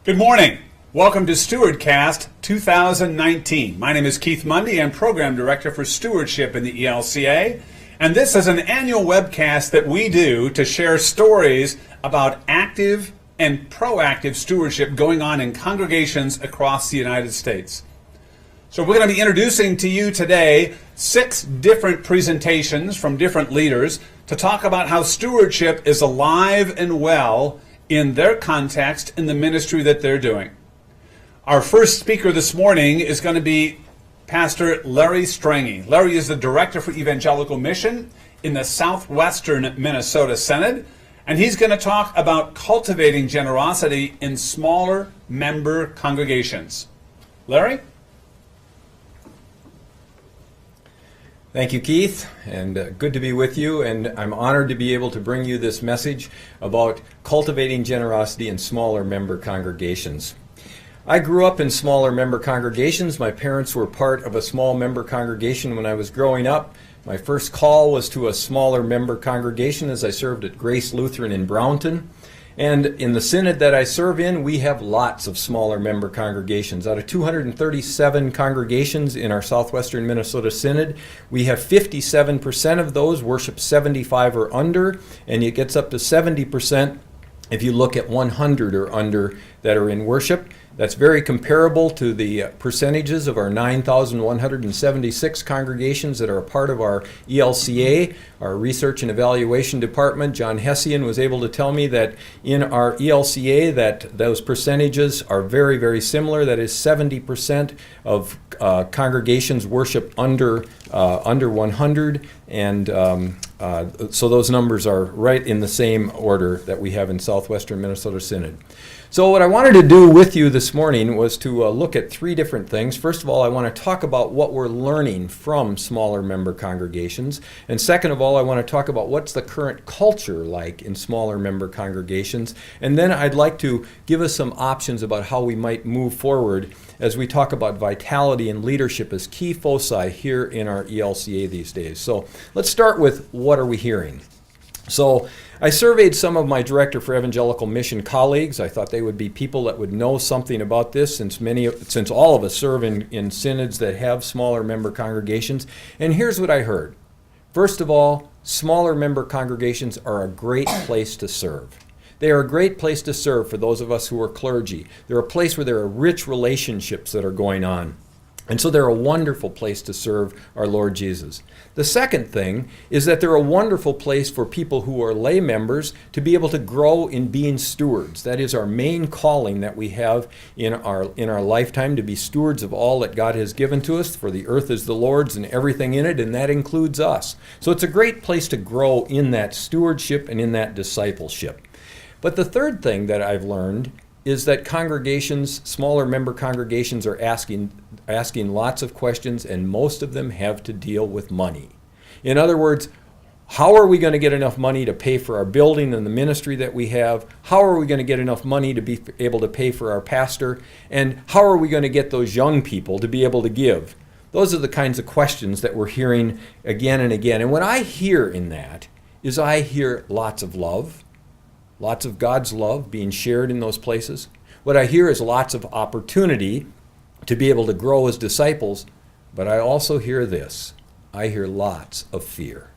Good morning. Welcome to Stewardcast 2019. My name is Keith Mundy. I'm Program Director for Stewardship in the ELCA. And this is an annual webcast that we do to share stories about active and proactive stewardship going on in congregations across the United States. So we're going to be introducing to you today 6 different presentations from different leaders to talk about how stewardship is alive and well in their context in the ministry that they're doing. Our first speaker this morning is going to be Pastor Larry Strange. Larry is the Director for Evangelical Mission in the Southeastern Minnesota Synod, and he's going to talk about cultivating generosity in smaller member congregations. Larry? Thank you, Keith, and good to be with you, and I'm honored to be able to bring you this message about cultivating generosity in smaller member congregations. I grew up in smaller member congregations. My parents were part of a small member congregation when I was growing up. My first call was to a smaller member congregation as I served at Grace Lutheran in Brownton. And in the synod that I serve in, we have lots of smaller member congregations. Out of 237 congregations in our Southwestern Minnesota Synod, we have 57% of those worship 75 or under, and it gets up to 70% if you look at 100 or under that are in worship. That's very comparable to the percentages of our 9,176 congregations that are a part of our ELCA, our Research and Evaluation Department. John Hessian was able to tell me that in our ELCA that those percentages are very, very similar. That is 70% of congregations worship under 100, and so those numbers are right in the same order that we have in Southwestern Minnesota Synod. So what I wanted to do with you this morning was to look at 3 different things. First of all, I want to talk about what we're learning from smaller member congregations. And second of all, I want to talk about what's the current culture like in smaller member congregations. And then I'd like to give us some options about how we might move forward as we talk about vitality and leadership as key foci here in our ELCA these days. So let's start with what are we hearing? So I surveyed some of my Director for Evangelical Mission colleagues. I thought they would be people that would know something about this since all of us serve in synods that have smaller member congregations. And here's what I heard. First of all, smaller member congregations are a great place to serve. They are a great place to serve for those of us who are clergy. They're a place where there are rich relationships that are going on. And so they're a wonderful place to serve our Lord Jesus. The second thing is that they're a wonderful place for people who are lay members to be able to grow in being stewards. That is our main calling that we have in our lifetime, to be stewards of all that God has given to us, for the earth is the Lord's and everything in it, and that includes us. So it's a great place to grow in that stewardship and in that discipleship. But the third thing that I've learned is that congregations, smaller member congregations, are asking lots of questions, and most of them have to deal with money. In other words, how are we going to get enough money to pay for our building and the ministry that we have? How are we going to get enough money to be able to pay for our pastor? And how are we going to get those young people to be able to give? Those are the kinds of questions that we're hearing again and again. And what I hear in that is I hear lots of love. Lots of God's love being shared in those places. What I hear is lots of opportunity to be able to grow as disciples, but I also hear this. I hear lots of fear.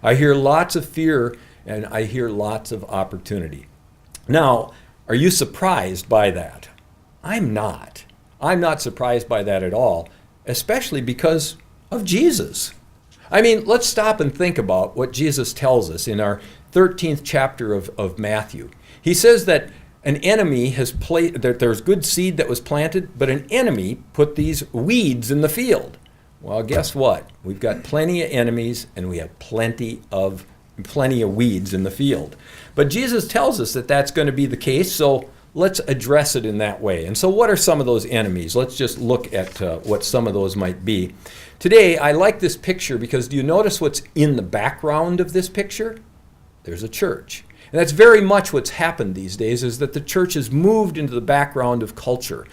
I hear lots of fear, and I hear lots of opportunity. Now, are you surprised by that? I'm not. I'm not surprised by that at all, especially because of Jesus. I mean, let's stop and think about what Jesus tells us in our 13th chapter of Matthew. He says that an enemy that there's good seed that was planted, but an enemy put these weeds in the field. Well, guess what? We've got plenty of enemies, and we have plenty of weeds in the field. But Jesus tells us that that's going to be the case, so let's address it in that way. And so what are some of those enemies? Let's just look at what some of those might be. Today, I like this picture because do you notice what's in the background of this picture? There's a church. And that's very much what's happened these days, is that the church has moved into the background of culture.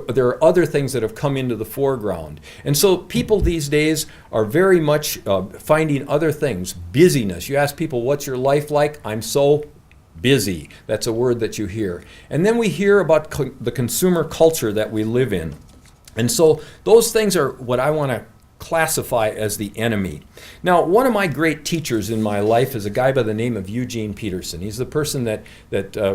There are other things that have come into the foreground. And so people these days are very much finding other things. Busyness. You ask people, what's your life like? I'm so busy. That's a word that you hear. And then we hear about the consumer culture that we live in. And so those things are what I want to classify as the enemy. Now, one of my great teachers in my life is a guy by the name of Eugene Peterson. He's the person that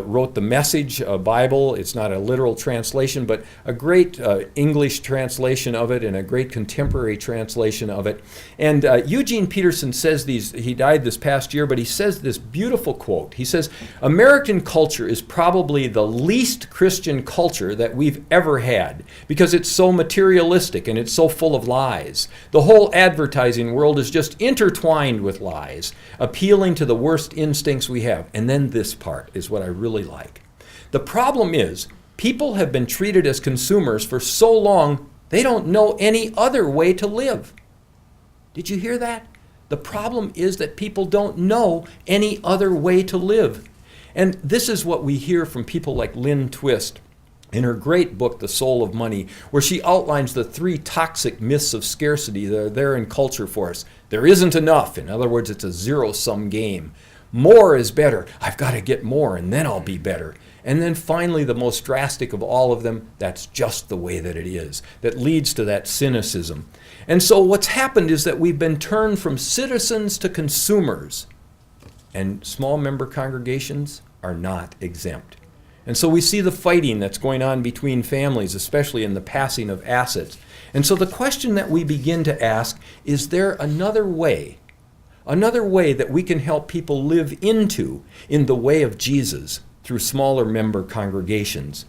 wrote the Message Bible. It's not a literal translation, but a great English translation of it and a great contemporary translation of it. And Eugene Peterson says he died this past year, but he says this beautiful quote. He says, "American culture is probably the least Christian culture that we've ever had because it's so materialistic and it's so full of lies. The whole advertising world is just intertwined with lies, appealing to the worst instincts we have." And then this part is what I really like. "The problem is, people have been treated as consumers for so long, they don't know any other way to live." Did you hear that? The problem is that people don't know any other way to live. And this is what we hear from people like Lynn Twist in her great book, The Soul of Money, where she outlines the 3 toxic myths of scarcity that are there in culture for us. There isn't enough. In other words, it's a zero-sum game. More is better. I've got to get more and then I'll be better. And then finally, the most drastic of all of them, that's just the way that it is, that leads to that cynicism. And so what's happened is that we've been turned from citizens to consumers, and small member congregations are not exempt. And so we see the fighting that's going on between families, especially in the passing of assets. And so the question that we begin to ask, is there another way that we can help people live in the way of Jesus through smaller member congregations?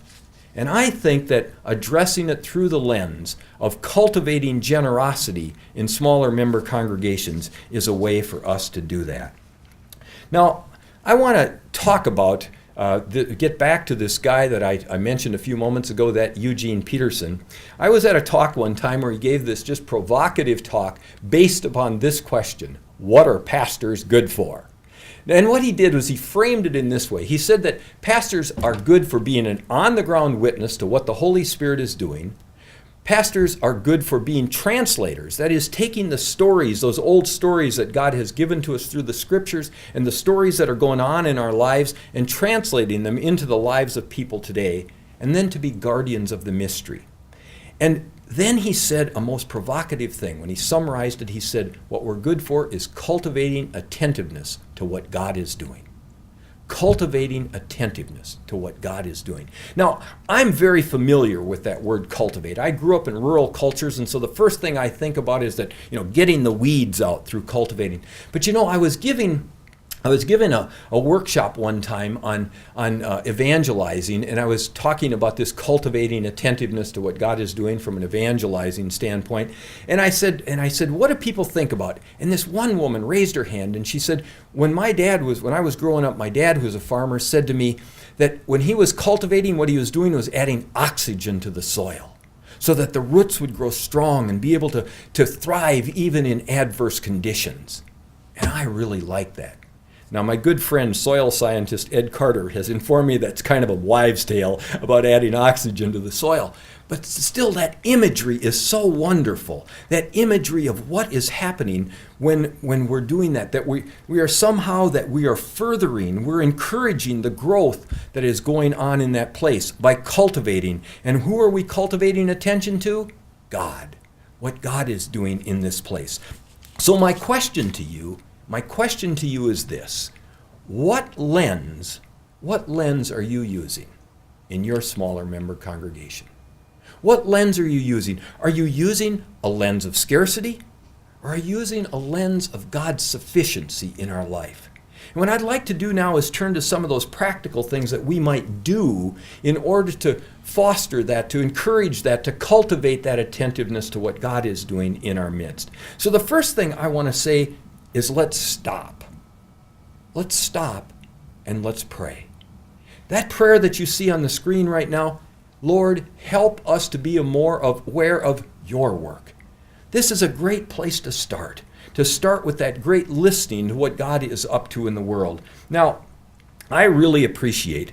And I think that addressing it through the lens of cultivating generosity in smaller member congregations is a way for us to do that. Now, I want to talk about get back to this guy that I mentioned a few moments ago, that Eugene Peterson. I was at a talk one time where he gave this just provocative talk based upon this question: what are pastors good for? And what he did was he framed it in this way. He said that pastors are good for being an on-the-ground witness to what the Holy Spirit is doing. Pastors are good for being translators, that is, taking the stories, those old stories that God has given to us through the scriptures and the stories that are going on in our lives, and translating them into the lives of people today, and then to be guardians of the mystery. And then he said a most provocative thing. When he summarized it, he said, what we're good for is cultivating attentiveness to what God is doing. Cultivating attentiveness to what God is doing. Now, I'm very familiar with that word cultivate. I grew up in rural cultures, and so the first thing I think about is that, getting the weeds out through cultivating. But I was given a workshop one time on evangelizing, and I was talking about this cultivating attentiveness to what God is doing from an evangelizing standpoint. And I said, what do people think about? And this one woman raised her hand, and she said, when I was growing up, my dad, who was a farmer, said to me that when he was cultivating, what he was doing was adding oxygen to the soil, so that the roots would grow strong and be able to thrive even in adverse conditions. And I really like that. Now, my good friend, soil scientist Ed Carter, has informed me that's kind of a wives' tale about adding oxygen to the soil. But still, that imagery is so wonderful. That imagery of what is happening when we're doing that we are somehow, that we are furthering, we're encouraging the growth that is going on in that place by cultivating. And who are we cultivating attention to? God. What God is doing in this place. So my question to you is this: what lens are you using in your smaller member congregation? What lens are you using? Are you using a lens of scarcity, or are you using a lens of God's sufficiency in our life? And what I'd like to do now is turn to some of those practical things that we might do in order to foster that, to encourage that, to cultivate that attentiveness to what God is doing in our midst. So the first thing I want to say is let's stop. Let's stop and let's pray. That prayer that you see on the screen right now, Lord, help us to be more aware of your work. This is a great place to start with that great listening to what God is up to in the world. Now, I really appreciate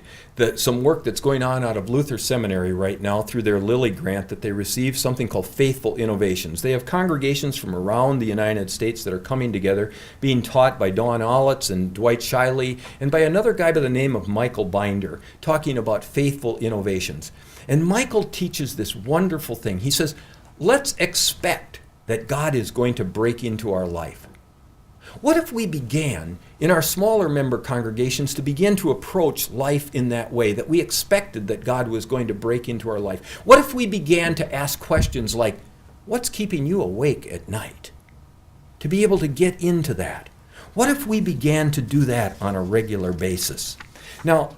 some work that's going on out of Luther Seminary right now through their Lilly grant that they received, something called Faithful Innovations. They have congregations from around the United States that are coming together, being taught by Don Allitz and Dwight Shiley, and by another guy by the name of Michael Binder, talking about faithful innovations. And Michael teaches this wonderful thing. He says, let's expect that God is going to break into our life. What if we began in our smaller member congregations to begin to approach life in that way, that we expected that God was going to break into our life? What if we began to ask questions like, what's keeping you awake at night? To be able to get into that. What if we began to do that on a regular basis? Now,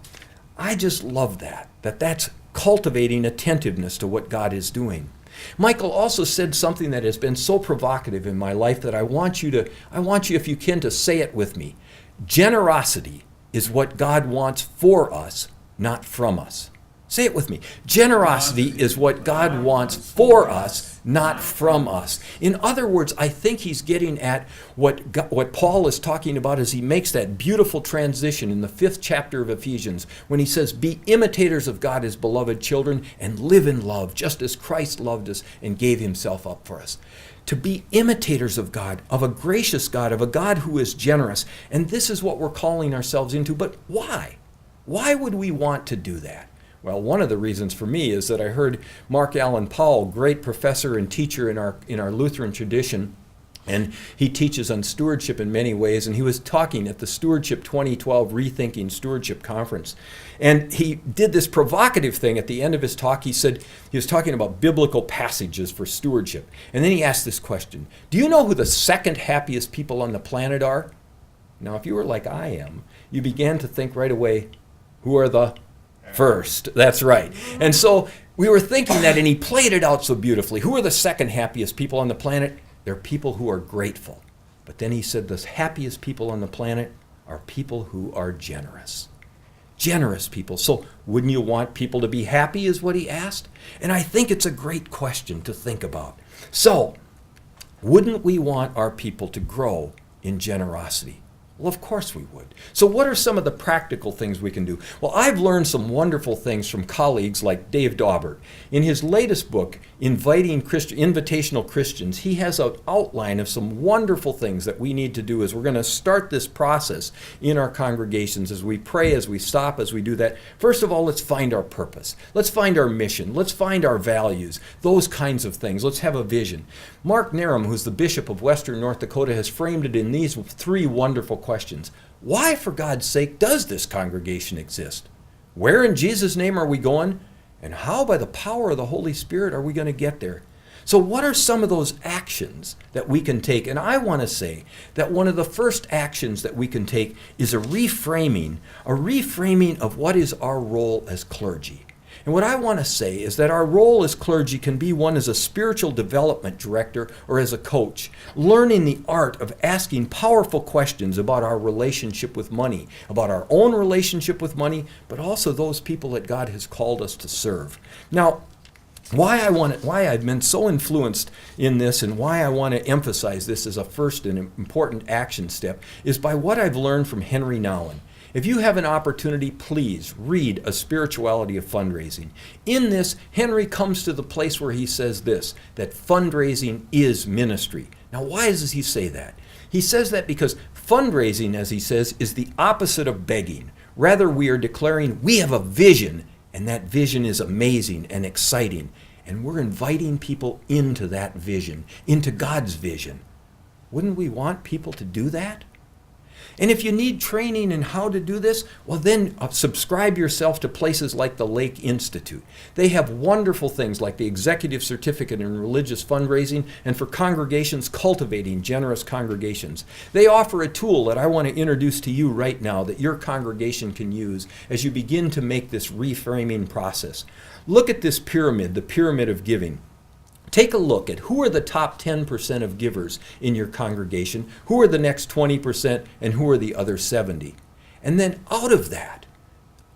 I just love that's cultivating attentiveness to what God is doing. Michael also said something that has been so provocative in my life that I want you, if you can, to say it with me. Generosity is what God wants for us, not from us. Say it with me. Generosity is what God wants for us, not from us. In other words, I think he's getting at what Paul is talking about as he makes that beautiful transition in the 5th chapter of Ephesians when he says, be imitators of God as beloved children and live in love, just as Christ loved us and gave himself up for us. To be imitators of God, of a gracious God, of a God who is generous. And this is what we're calling ourselves into. But why? Why would we want to do that? Well, one of the reasons for me is that I heard Mark Allen Powell, great professor and teacher in our Lutheran tradition, and he teaches on stewardship in many ways, and he was talking at the Stewardship 2012 Rethinking Stewardship Conference. And he did this provocative thing at the end of his talk. He said, he was talking about biblical passages for stewardship. And then he asked this question, do you know who the second happiest people on the planet are? Now, if you were like I am, you began to think right away, who are the first? That's right. And so we were thinking that, and he played it out so beautifully. Who are the second happiest people on the planet? They're people who are grateful. But then he said the happiest people on the planet are people who are generous. Generous people. So wouldn't you want people to be happy, is what he asked? And I think it's a great question to think about. So, wouldn't we want our people to grow in generosity? Well, of course we would. So what are some of the practical things we can do? Well, I've learned some wonderful things from colleagues like Dave Daubert. In his latest book, Invitational Christians, he has an outline of some wonderful things that we need to do as we're going to start this process in our congregations as we pray, as we stop, as we do that. First of all, let's find our purpose. Let's find our mission. Let's find our values, those kinds of things. Let's have a vision. Mark Narum, who's the Bishop of Western North Dakota, has framed it in these 3 wonderful questions. Why, for God's sake, does this congregation exist? Where in Jesus' name are we going? And how, by the power of the Holy Spirit, are we going to get there? So what are some of those actions that we can take? And I want to say that one of the first actions that we can take is a reframing of what is our role as clergy. And what I want to say is that our role as clergy can be one as a spiritual development director or as a coach, learning the art of asking powerful questions about our relationship with money, about our own relationship with money, but also those people that God has called us to serve. Now, why I've been so influenced in this and why I want to emphasize this as a first and important action step is by what I've learned from Henry Nouwen. If you have an opportunity, please read A Spirituality of Fundraising. In this, Henry comes to the place where he says this, that fundraising is ministry. Now, why does he say that? He says that because fundraising, as he says, is the opposite of begging. Rather, we are declaring we have a vision, and that vision is amazing and exciting. And we're inviting people into that vision, into God's vision. Wouldn't we want people to do that? And if you need training in how to do this, well then subscribe yourself to places like the Lake Institute. They have wonderful things like the Executive Certificate in Religious Fundraising and for congregations cultivating generous congregations. They offer a tool that I want to introduce to you right now that your congregation can use as you begin to make this reframing process. Look at this pyramid, the pyramid of giving. Take a look at who are the top 10% of givers in your congregation, who are the next 20%, and who are the other 70%. And then out of that,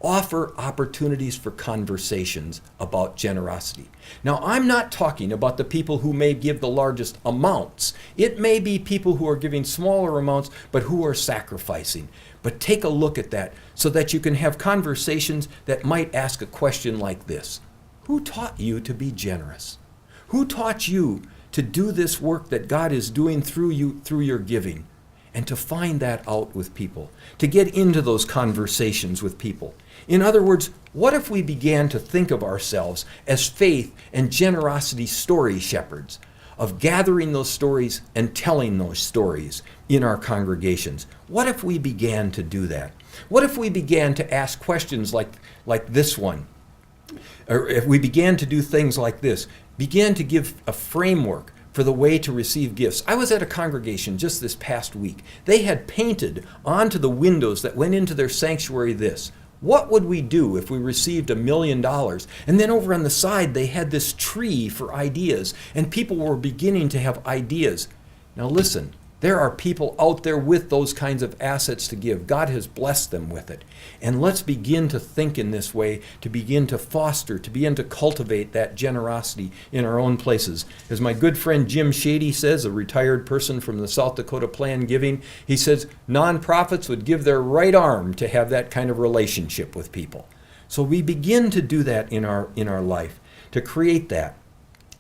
offer opportunities for conversations about generosity. Now, I'm not talking about the people who may give the largest amounts. It may be people who are giving smaller amounts, but who are sacrificing. But take a look at that so that you can have conversations that might ask a question like this. Who taught you to be generous? Who taught you to do this work that God is doing through you, through your giving? And to find that out with people, to get into those conversations with people. In other words, what if we began to think of ourselves as faith and generosity story shepherds, of gathering those stories and telling those stories in our congregations? What if we began to do that? What if we began to ask questions like this one? Or if we began to do things like this, began to give a framework for the way to receive gifts. I was at a congregation just this past week. They had painted onto the windows that went into their sanctuary this: what would we do if we received $1 million? And then over on the side, they had this tree for ideas, and people were beginning to have ideas. Now listen, there are people out there with those kinds of assets to give. God has blessed them with it. And let's begin to think in this way, to begin to foster, to begin to cultivate that generosity in our own places. As my good friend Jim Shady says, a retired person from the South Dakota Plan Giving, he says nonprofits would give their right arm to have that kind of relationship with people. So we begin to do that in our life, to create that.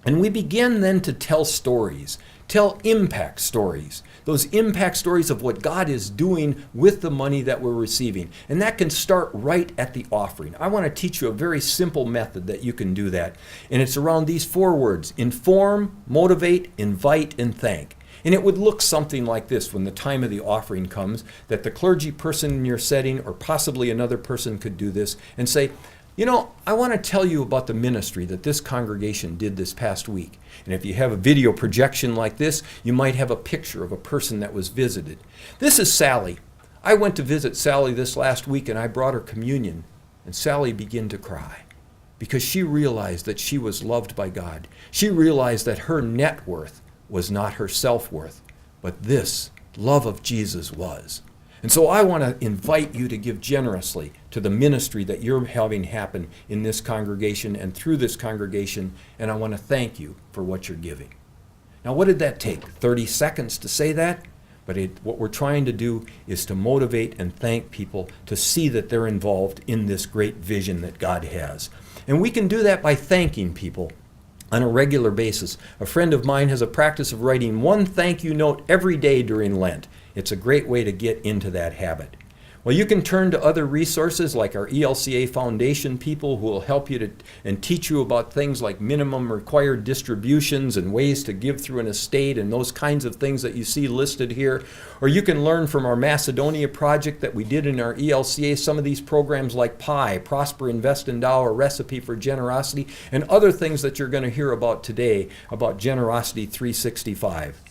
And we begin then to tell stories, tell impact stories, those impact stories of what God is doing with the money that we're receiving. And that can start right at the offering. I want to teach you a very simple method that you can do that. And it's around these 4 words: inform, motivate, invite, and thank. And it would look something like this when the time of the offering comes, that the clergy person in your setting, or possibly another person, could do this and say, you know, I want to tell you about the ministry that this congregation did this past week. And if you have a video projection like this, you might have a picture of a person that was visited. This is Sally. I went to visit Sally this last week, and I brought her communion. And Sally began to cry because she realized that she was loved by God. She realized that her net worth was not her self-worth, but this love of Jesus was. And so I want to invite you to give generously to the ministry that you're having happen in this congregation and through this congregation, and I want to thank you for what you're giving. Now, what did that take? 30 seconds to say that? But what we're trying to do is to motivate and thank people to see that they're involved in this great vision that God has. And we can do that by thanking people on a regular basis. A friend of mine has a practice of writing 1 thank you note every day during Lent. It's a great way to get into that habit. Well, you can turn to other resources like our ELCA Foundation people who will help you and teach you about things like minimum required distributions and ways to give through an estate and those kinds of things that you see listed here. Or you can learn from our Macedonia project that we did in our ELCA, some of these programs like PIE, Prosper, Invest, Endow, a Recipe for Generosity, and other things that you're going to hear about today about Generosity 365.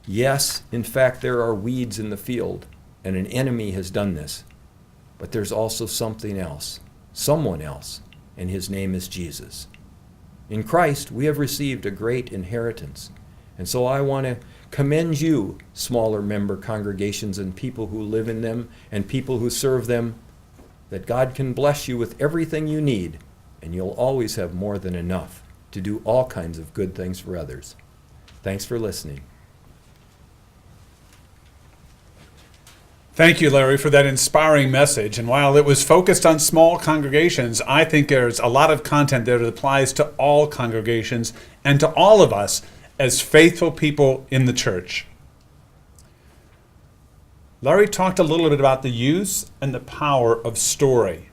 Yes, in fact, there are weeds in the field, and an enemy has done this. But there's also something else, someone else, and his name is Jesus. In Christ, we have received a great inheritance. And so I want to commend you, smaller member congregations and people who live in them and people who serve them, that God can bless you with everything you need, and you'll always have more than enough to do all kinds of good things for others. Thanks for listening. Thank you, Larry, for that inspiring message. And while it was focused on small congregations, I think there's a lot of content there that applies to all congregations and to all of us as faithful people in the church. Larry talked a little bit about the use and the power of story.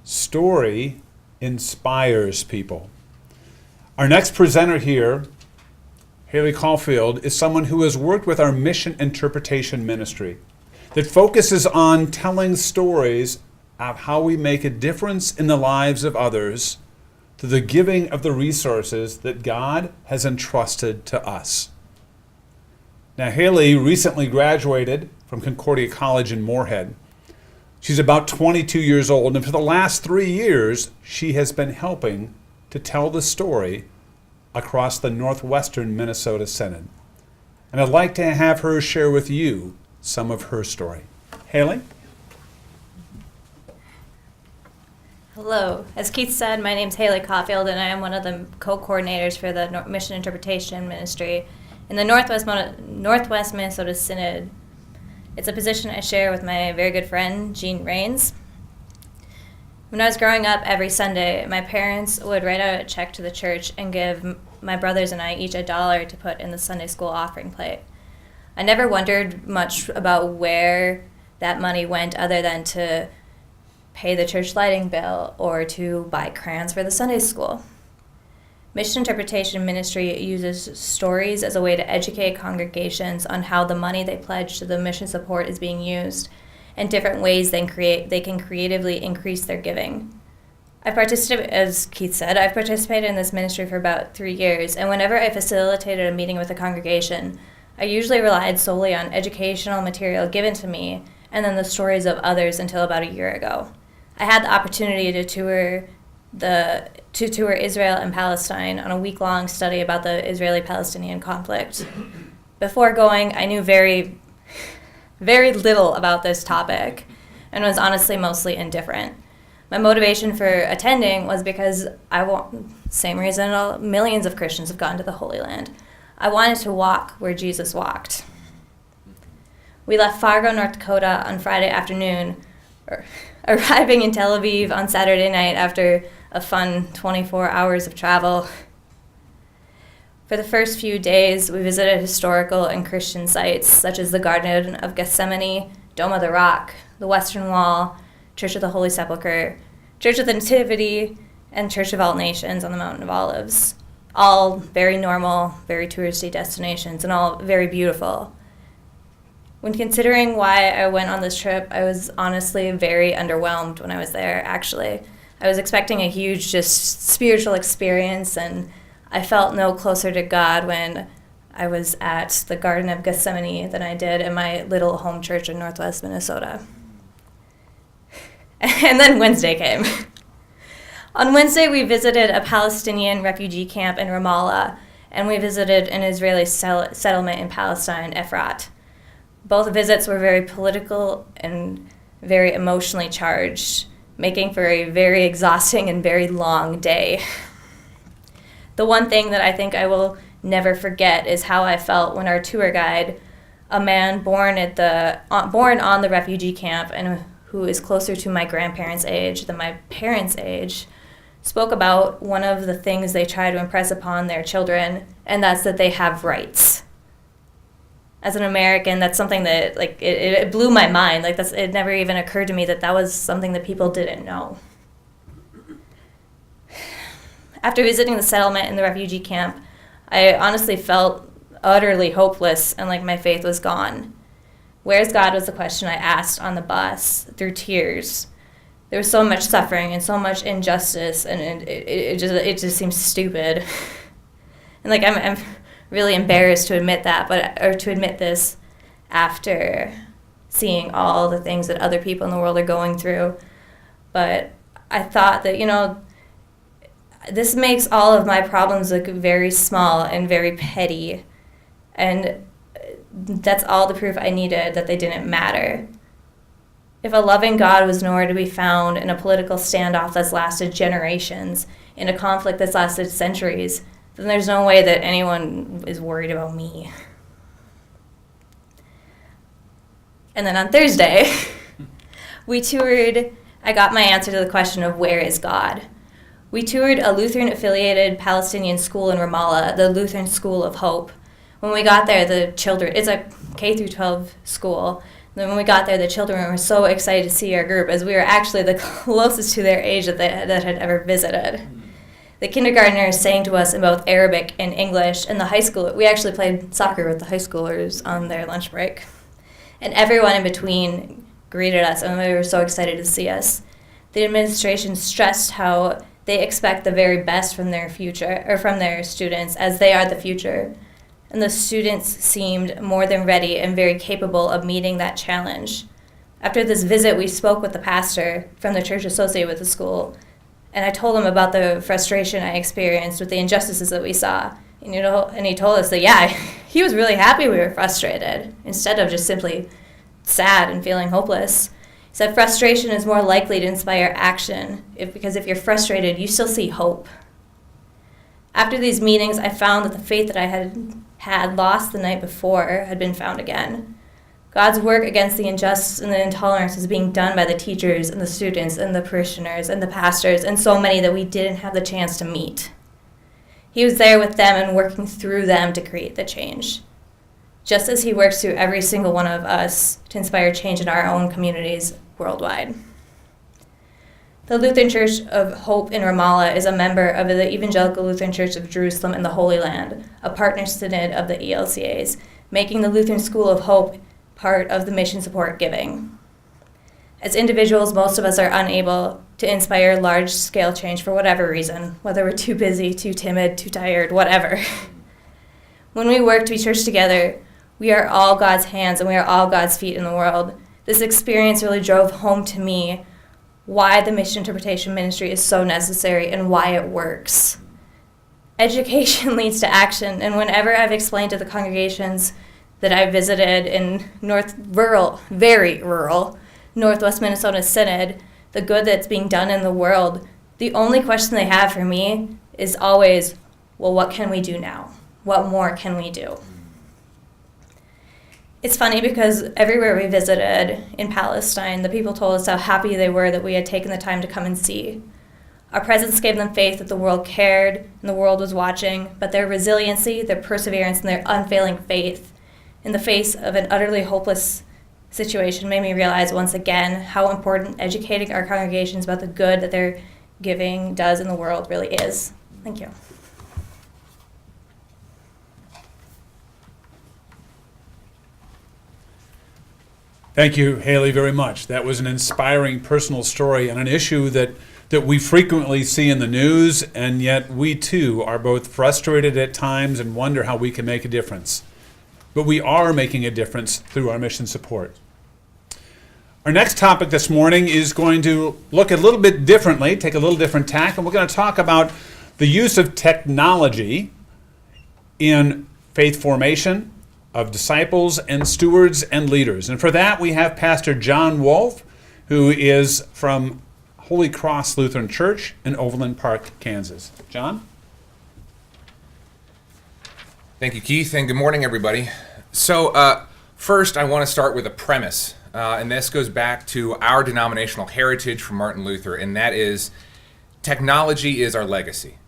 Story inspires people. Our next presenter here, Haley Caulfield, is someone who has worked with our mission interpretation ministry that focuses on telling stories of how we make a difference in the lives of others through the giving of the resources that God has entrusted to us. Now, Haley recently graduated from Concordia College in Moorhead. She's about 22 years old, and for the last 3 years, she has been helping to tell the story across the Northwestern Minnesota Synod. And I'd like to have her share with you some of her story. Haley? Hello. As Keith said, my name's Haley Caulfield, and I am one of the co-coordinators for the Mission Interpretation Ministry in the Northwest Minnesota Synod. It's a position I share with my very good friend, Jean Rains. When I was growing up, every Sunday, my parents would write out a check to the church and give my brothers and I each $1 to put in the Sunday school offering plate. I never wondered much about where that money went other than to pay the church lighting bill or to buy crayons for the Sunday school. Mission interpretation ministry uses stories as a way to educate congregations on how the money they pledge to the mission support is being used and different ways they can creatively increase their giving. As Keith said, I've participated in this ministry for about 3 years, and whenever I facilitated a meeting with a congregation, I usually relied solely on educational material given to me and then the stories of others until about a year ago. I had the opportunity to tour Israel and Palestine on a week-long study about the Israeli-Palestinian conflict. Before going, I knew very, very little about this topic and was honestly mostly indifferent. My motivation for attending was because same reason millions of Christians have gone to the Holy Land. I wanted to walk where Jesus walked. We left Fargo, North Dakota on Friday afternoon, arriving in Tel Aviv on Saturday night after a fun 24 hours of travel. For the first few days, we visited historical and Christian sites such as the Garden of Gethsemane, Dome of the Rock, the Western Wall, Church of the Holy Sepulchre, Church of the Nativity, and Church of All Nations on the Mountain of Olives. All very normal, very touristy destinations, and all very beautiful. When considering why I went on this trip, I was honestly very underwhelmed when I was there, actually. I was expecting a huge, just spiritual experience, and I felt no closer to God when I was at the Garden of Gethsemane than I did in my little home church in Northwest Minnesota. And then Wednesday came. On Wednesday, we visited a Palestinian refugee camp in Ramallah, and we visited an Israeli settlement in Palestine, Efrat. Both visits were very political and very emotionally charged, making for a very exhausting and very long day. The one thing that I think I will never forget is how I felt when our tour guide, a man born on the refugee camp and who is closer to my grandparents' age than my parents' age, spoke about one of the things they try to impress upon their children, and that's that they have rights. As an American, that's something that it blew my mind. It never even occurred to me that was something that people didn't know. After visiting the settlement and the refugee camp, I honestly felt utterly hopeless and like my faith was gone. Where's God was the question I asked on the bus through tears. There was so much suffering and so much injustice, and it just seems stupid. And I'm really embarrassed to admit that, or to admit this after seeing all the things that other people in the world are going through. But I thought that, this makes all of my problems look very small and very petty. And that's all the proof I needed that they didn't matter. If a loving God was nowhere to be found in a political standoff that's lasted generations, in a conflict that's lasted centuries, then there's no way that anyone is worried about me. And then on Thursday, I got my answer to the question of where is God? We toured a Lutheran-affiliated Palestinian school in Ramallah, the Lutheran School of Hope. When we got there, it's a K-12 school. Then when we got there, the children were so excited to see our group, as we were actually the closest to their age that had ever visited. The kindergartners sang to us in both Arabic and English, and the high school, we actually played soccer with the high schoolers on their lunch break. And everyone in between greeted us, and we were so excited to see us. The administration stressed how they expect the very best from their students, as they are the future. And the students seemed more than ready and very capable of meeting that challenge. After this visit, we spoke with the pastor from the church associated with the school, and I told him about the frustration I experienced with the injustices that we saw. And he told us that, he was really happy we were frustrated, instead of just simply sad and feeling hopeless. He said frustration is more likely to inspire action, because if you're frustrated, you still see hope. After these meetings, I found that the faith that I had lost the night before had been found again. God's work against the injustice and the intolerance was being done by the teachers and the students and the parishioners and the pastors and so many that we didn't have the chance to meet. He was there with them and working through them to create the change, just as he works through every single one of us to inspire change in our own communities worldwide. The Lutheran Church of Hope in Ramallah is a member of the Evangelical Lutheran Church of Jerusalem in the Holy Land, a partner synod of the ELCAs, making the Lutheran School of Hope part of the mission support giving. As individuals, most of us are unable to inspire large-scale change for whatever reason, whether we're too busy, too timid, too tired, whatever. When we work to be church together, we are all God's hands and we are all God's feet in the world. This experience really drove home to me why the mission interpretation ministry is so necessary and why it works. Education leads to action, and whenever I've explained to the congregations that I visited in very rural, Northwest Minnesota Synod, the good that's being done in the world, the only question they have for me is always, well, what can we do now? What more can we do? It's funny because everywhere we visited in Palestine, the people told us how happy they were that we had taken the time to come and see. Our presence gave them faith that the world cared and the world was watching, but their resiliency, their perseverance, and their unfailing faith in the face of an utterly hopeless situation made me realize once again how important educating our congregations about the good that their giving does in the world really is. Thank you. Thank you, Haley, very much. That was an inspiring personal story on an issue that we frequently see in the news, and yet we too are both frustrated at times and wonder how we can make a difference. But we are making a difference through our mission support. Our next topic this morning is going to look a little bit differently, take a little different tack, and we're going to talk about the use of technology in faith formation of disciples and stewards and leaders. And for that, we have Pastor John Wolf, who is from Holy Cross Lutheran Church in Overland Park, Kansas. John? Thank you, Keith, and good morning, everybody. So first, I want to start with a premise, and this goes back to our denominational heritage from Martin Luther, and that is technology is our legacy.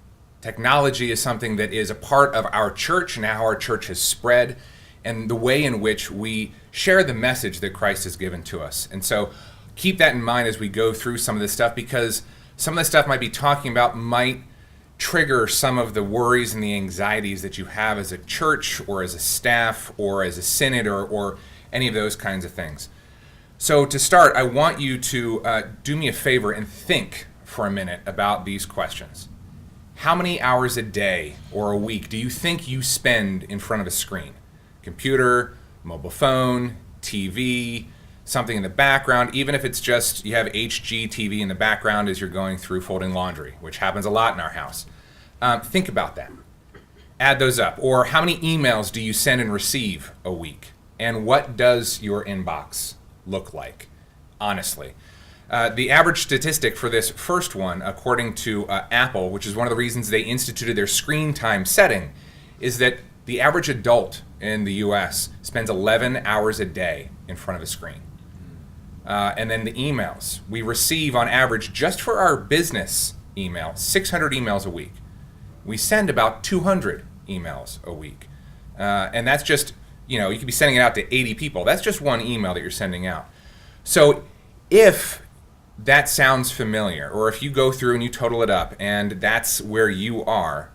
Technology is something that is a part of our church and how our church has spread and the way in which we share the message that Christ has given to us. And so keep that in mind as we go through some of this stuff, because some of the stuff might be talking about might trigger some of the worries and the anxieties that you have as a church or as a staff or as a synod or any of those kinds of things. So to start, I want you to do me a favor and think for a minute about these questions. How many hours a day or a week do you think you spend in front of a screen? Computer, mobile phone, TV, something in the background, even if it's just you have HGTV in the background as you're going through folding laundry, which happens a lot in our house. Think about that. Add those up. Or how many emails do you send and receive a week? And what does your inbox look like, honestly? The average statistic for this first one, according to Apple, which is one of the reasons they instituted their screen time setting, is that the average adult in the U.S. spends 11 hours a day in front of a screen. And then the emails. We receive, on average, just for our business email, 600 emails a week. We send about 200 emails a week. And that's just, you could be sending it out to 80 people. That's just one email that you're sending out. So if that sounds familiar, or if you go through and you total it up and that's where you are,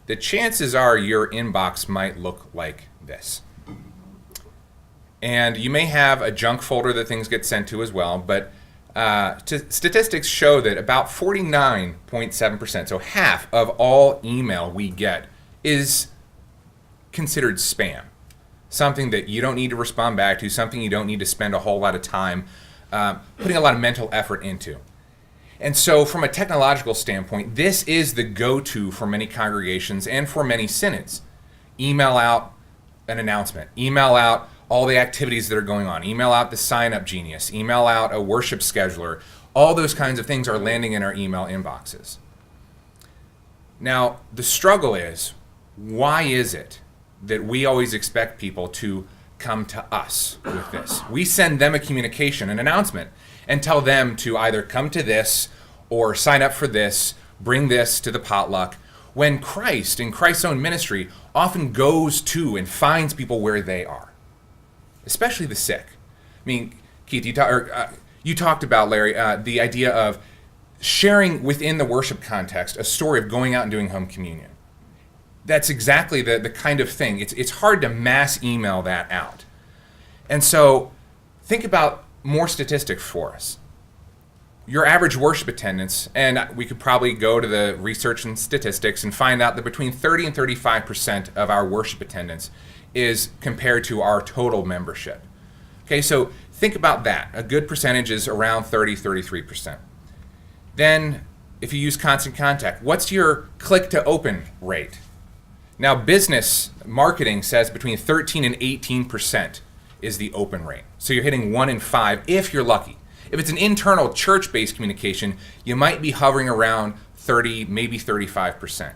the chances are your inbox might look like this. And you may have a junk folder that things get sent to as well, but statistics show that about 49.7%, so half of all email we get, is considered spam. Something that you don't need to respond back to, something you don't need to spend a whole lot of time putting a lot of mental effort into. And so from a technological standpoint, this is the go-to for many congregations and for many synods. Email out an announcement. Email out all the activities that are going on. Email out the sign-up genius. Email out a worship scheduler. All those kinds of things are landing in our email inboxes. Now, the struggle is, why is it that we always expect people to come to us with this. We send them a communication, an announcement, and tell them to either come to this or sign up for this, bring this to the potluck, when Christ, in Christ's own ministry, often goes to and finds people where they are, especially the sick. I mean, Keith, you talked about, Larry, the idea of sharing within the worship context a story of going out and doing home communion. That's exactly the kind of thing. It's hard to mass email that out. And so think about more statistics for us. Your average worship attendance, and we could probably go to the research and statistics and find out that between 30 and 35% of our worship attendance is compared to our total membership. Okay, so think about that. A good percentage is around 33%. Then, if you use constant contact, what's your click to open rate? Now, business marketing says between 13 and 18% is the open rate. So you're hitting 1 in 5 if you're lucky. If it's an internal church-based communication, you might be hovering around 30, maybe 35%.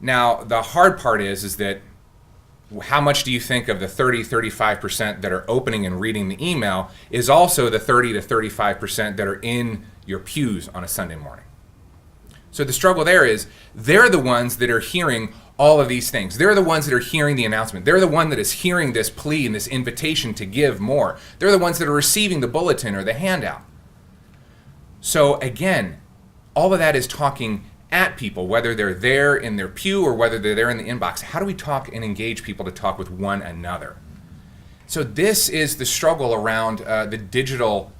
Now, the hard part is that how much do you think of the 30, 35% that are opening and reading the email is also the 30 to 35% that are in your pews on a Sunday morning? So the struggle there is they're the ones that are hearing all of these things. They're the ones that are hearing the announcement. They're the one that is hearing this plea and this invitation to give more. They're the ones that are receiving the bulletin or the handout. So again, all of that is talking at people, whether they're there in their pew or whether they're there in the inbox. How do we talk and engage people to talk with one another? So this is the struggle around the digital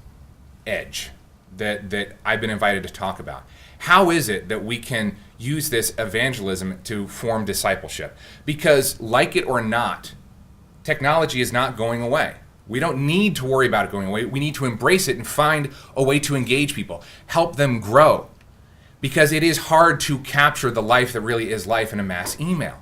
edge that I've been invited to talk about. How is it that we can use this evangelism to form discipleship? Because like it or not, technology is not going away. We don't need to worry about it going away. We need to embrace it and find a way to engage people, help them grow. Because it is hard to capture the life that really is life in a mass email.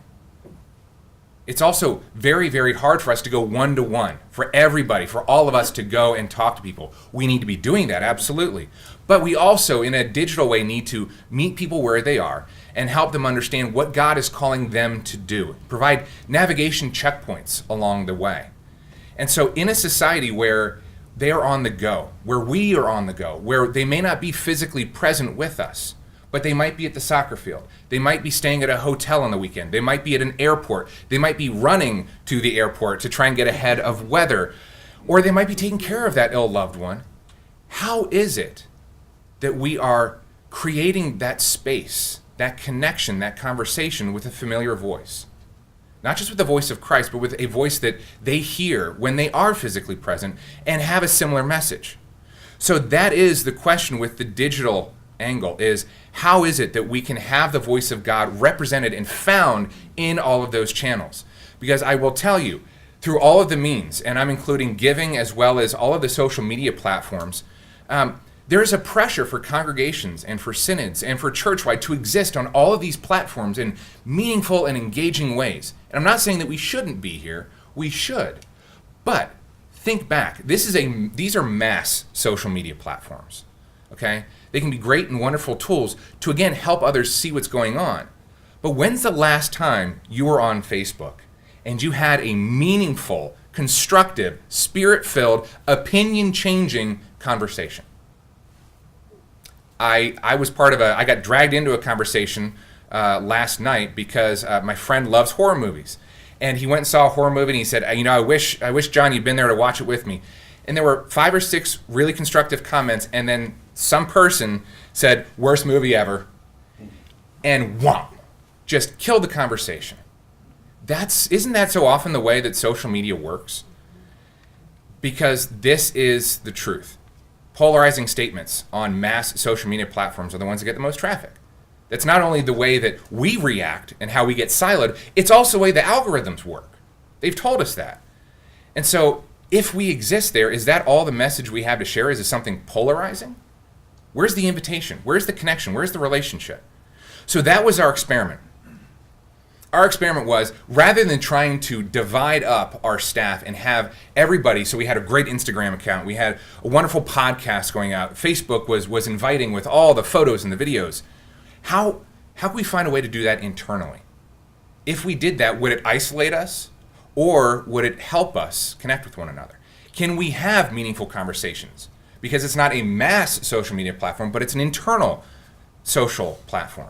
It's also very, very hard for us to go one-to-one, for everybody, for all of us to go and talk to people. We need to be doing that, absolutely. But we also, in a digital way, need to meet people where they are and help them understand what God is calling them to do. Provide navigation checkpoints along the way. And so in a society where they are on the go, where we are on the go, where they may not be physically present with us, but they might be at the soccer field. They might be staying at a hotel on the weekend. They might be at an airport. They might be running to the airport to try and get ahead of weather. Or they might be taking care of that ill loved one. How is it that we are creating that space, that connection, that conversation with a familiar voice? Not just with the voice of Christ, but with a voice that they hear when they are physically present and have a similar message. So that is the question with the digital angle, is how is it that we can have the voice of God represented and found in all of those channels? Because I will tell you, through all of the means, and I'm including giving as well as all of the social media platforms, there is a pressure for congregations and for synods and for churchwide to exist on all of these platforms in meaningful and engaging ways. And I'm not saying that we shouldn't be here. We should. But think back. These are mass social media platforms. Okay? They can be great and wonderful tools to, again, help others see what's going on. But when's the last time you were on Facebook and you had a meaningful, constructive, spirit-filled, opinion-changing conversation? I was part of I got dragged into a conversation last night because my friend loves horror movies. And he went and saw a horror movie and he said, I wish, John, you'd been there to watch it with me. And there were 5 or 6 really constructive comments, and then some person said, worst movie ever, and whomp, just killed the conversation. Isn't that so often the way that social media works? Because this is the truth. Polarizing statements on mass social media platforms are the ones that get the most traffic. That's not only the way that we react and how we get siloed, it's also the way the algorithms work. They've told us that. And so if we exist there, is that all the message we have to share? Is it something polarizing? Where's the invitation? Where's the connection? Where's the relationship? So that was our experiment. Our experiment was, rather than trying to divide up our staff and have everybody, so we had a great Instagram account, we had a wonderful podcast going out, Facebook was inviting with all the photos and the videos. How can we find a way to do that internally? If we did that, would it isolate us? Or would it help us connect with one another? Can we have meaningful conversations? Because it's not a mass social media platform, but it's an internal social platform.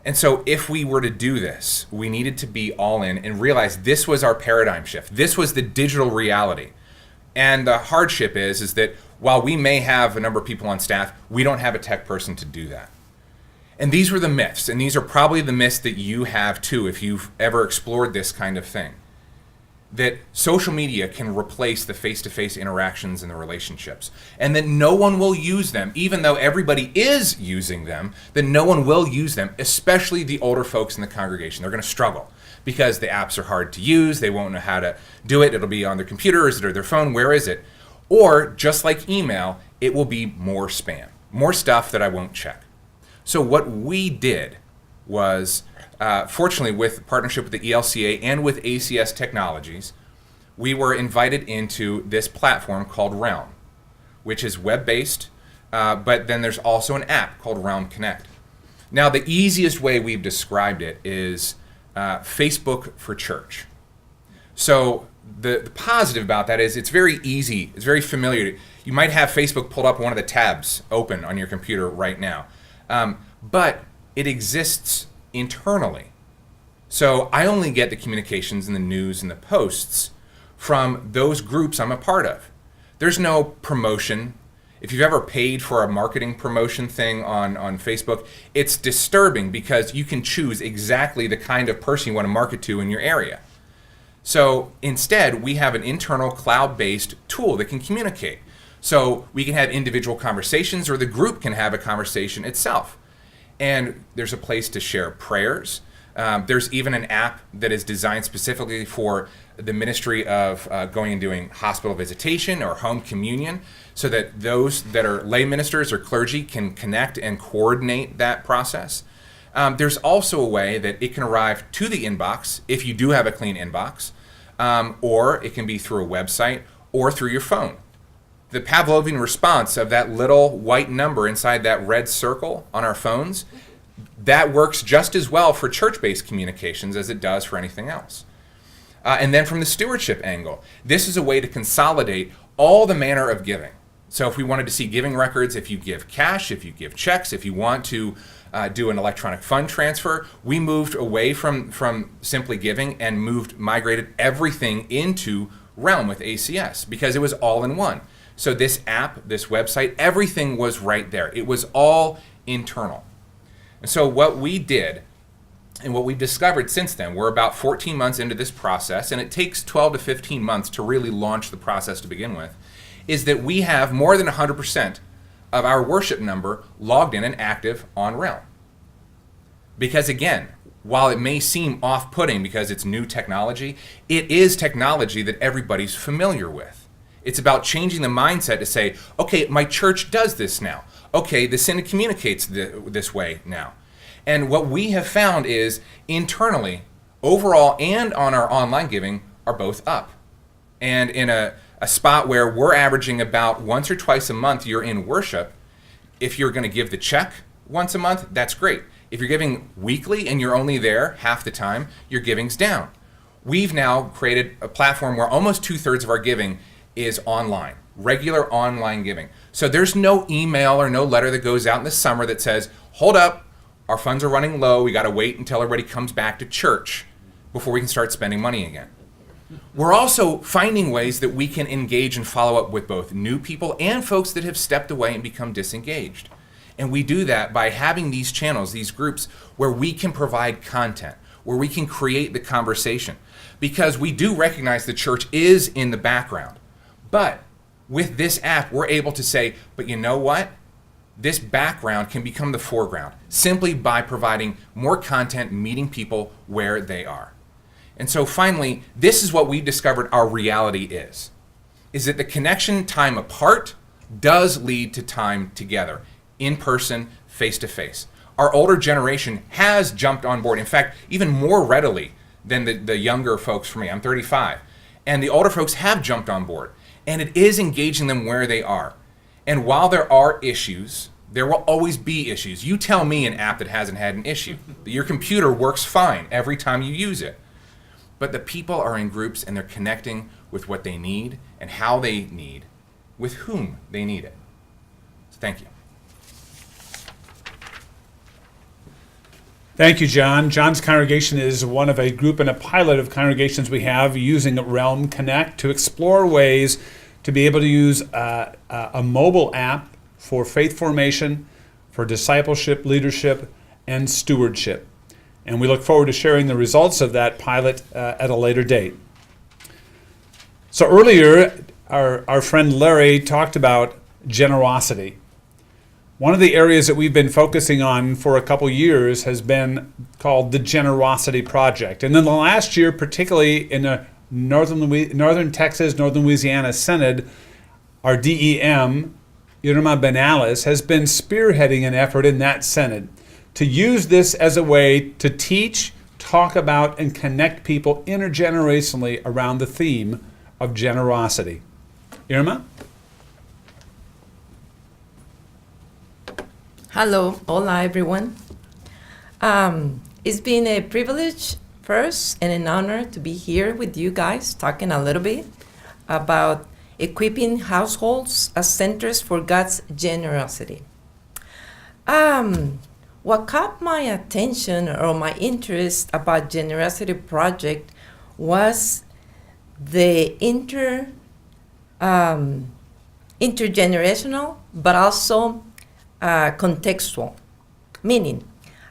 And so if we were to do this, we needed to be all in and realize this was our paradigm shift. This was the digital reality. And the hardship is that while we may have a number of people on staff, we don't have a tech person to do that. And these were the myths, and these are probably the myths that you have too if you've ever explored this kind of thing. That social media can replace the face-to-face interactions and the relationships, and that no one will use them, even though everybody is using them, that no one will use them, especially the older folks in the congregation. They're going to struggle because the apps are hard to use, they won't know how to do it, it'll be on their computer, is it or their phone, where is it? Or, just like email, it will be more spam, more stuff that I won't check. So what we did was, fortunately with partnership with the ELCA and with ACS Technologies, we were invited into this platform called Realm, which is web-based, but then there's also an app called Realm Connect. Now, the easiest way we've described it is Facebook for church. So the positive about that is it's very easy, it's very familiar. You might have Facebook pulled up one of the tabs open on your computer right now. But it exists internally. So I only get the communications and the news and the posts from those groups I'm a part of. There's no promotion. If you've ever paid for a marketing promotion thing on Facebook, it's disturbing because you can choose exactly the kind of person you want to market to in your area. So instead, we have an internal cloud-based tool that can communicate. So we can have individual conversations, or the group can have a conversation itself. And there's a place to share prayers. There's even an app that is designed specifically for the ministry of going and doing hospital visitation or home communion, so that those that are lay ministers or clergy can connect and coordinate that process. There's also a way that it can arrive to the inbox if you do have a clean inbox, or it can be through a website or through your phone. The Pavlovian response of that little white number inside that red circle on our phones, that works just as well for church-based communications as it does for anything else. And then from the stewardship angle, this is a way to consolidate all the manner of giving. So if we wanted to see giving records, if you give cash, if you give checks, if you want to do an electronic fund transfer, we moved away from simply giving and migrated everything into Realm with ACS because it was all in one. So this app, this website, everything was right there. It was all internal. And so what we did, and what we've discovered since then, we're about 14 months into this process, and it takes 12 to 15 months to really launch the process to begin with, is that we have more than 100% of our worship number logged in and active on Realm. Because again, while it may seem off-putting because it's new technology, it is technology that everybody's familiar with. It's about changing the mindset to say, okay, my church does this now. Okay, the synod communicates this way now. And what we have found is internally, overall and on our online giving are both up. And in a spot where we're averaging about once or twice a month you're in worship, if you're going to give the check once a month, that's great. If you're giving weekly and you're only there half the time, your giving's down. We've now created a platform where almost 2/3 of our giving is online, regular online giving. So there's no email or no letter that goes out in the summer that says, hold up, our funds are running low, we got to wait until everybody comes back to church before we can start spending money again. We're also finding ways that we can engage and follow up with both new people and folks that have stepped away and become disengaged. And we do that by having these channels, these groups, where we can provide content, where we can create the conversation. Because we do recognize the church is in the background. But with this app, we're able to say, but you know what? This background can become the foreground simply by providing more content, meeting people where they are. And so finally, this is what we've discovered our reality is that the connection time apart does lead to time together, in person, face to face. Our older generation has jumped on board, in fact, even more readily than the younger folks for me. I'm 35. And the older folks have jumped on board. And it is engaging them where they are. And while there are issues, there will always be issues. You tell me an app that hasn't had an issue. Your computer works fine every time you use it. but the people are in groups and they're connecting with what they need and how they need, with whom they need it. So thank you. Thank you, John. John's congregation is one of a group and a pilot of congregations we have using Realm Connect to explore ways to be able to use a mobile app for faith formation, for discipleship, leadership, and stewardship. And we look forward to sharing the results of that pilot at a later date. So earlier, our friend Larry talked about generosity. One of the areas that we've been focusing on for a couple years has been called the Generosity Project. And in the last year, particularly in the Northern Texas, Northern Louisiana Synod, our DEM, Irma Benales, has been spearheading an effort in that Synod to use this as a way to teach, talk about, and connect people intergenerationally around the theme of generosity. Irma? Hello, hola everyone. It's been a privilege first and an honor to be here with you guys talking a little bit about equipping households as centers for God's generosity. What caught my attention or my interest about Generosity Project was the intergenerational, but also contextual. Meaning,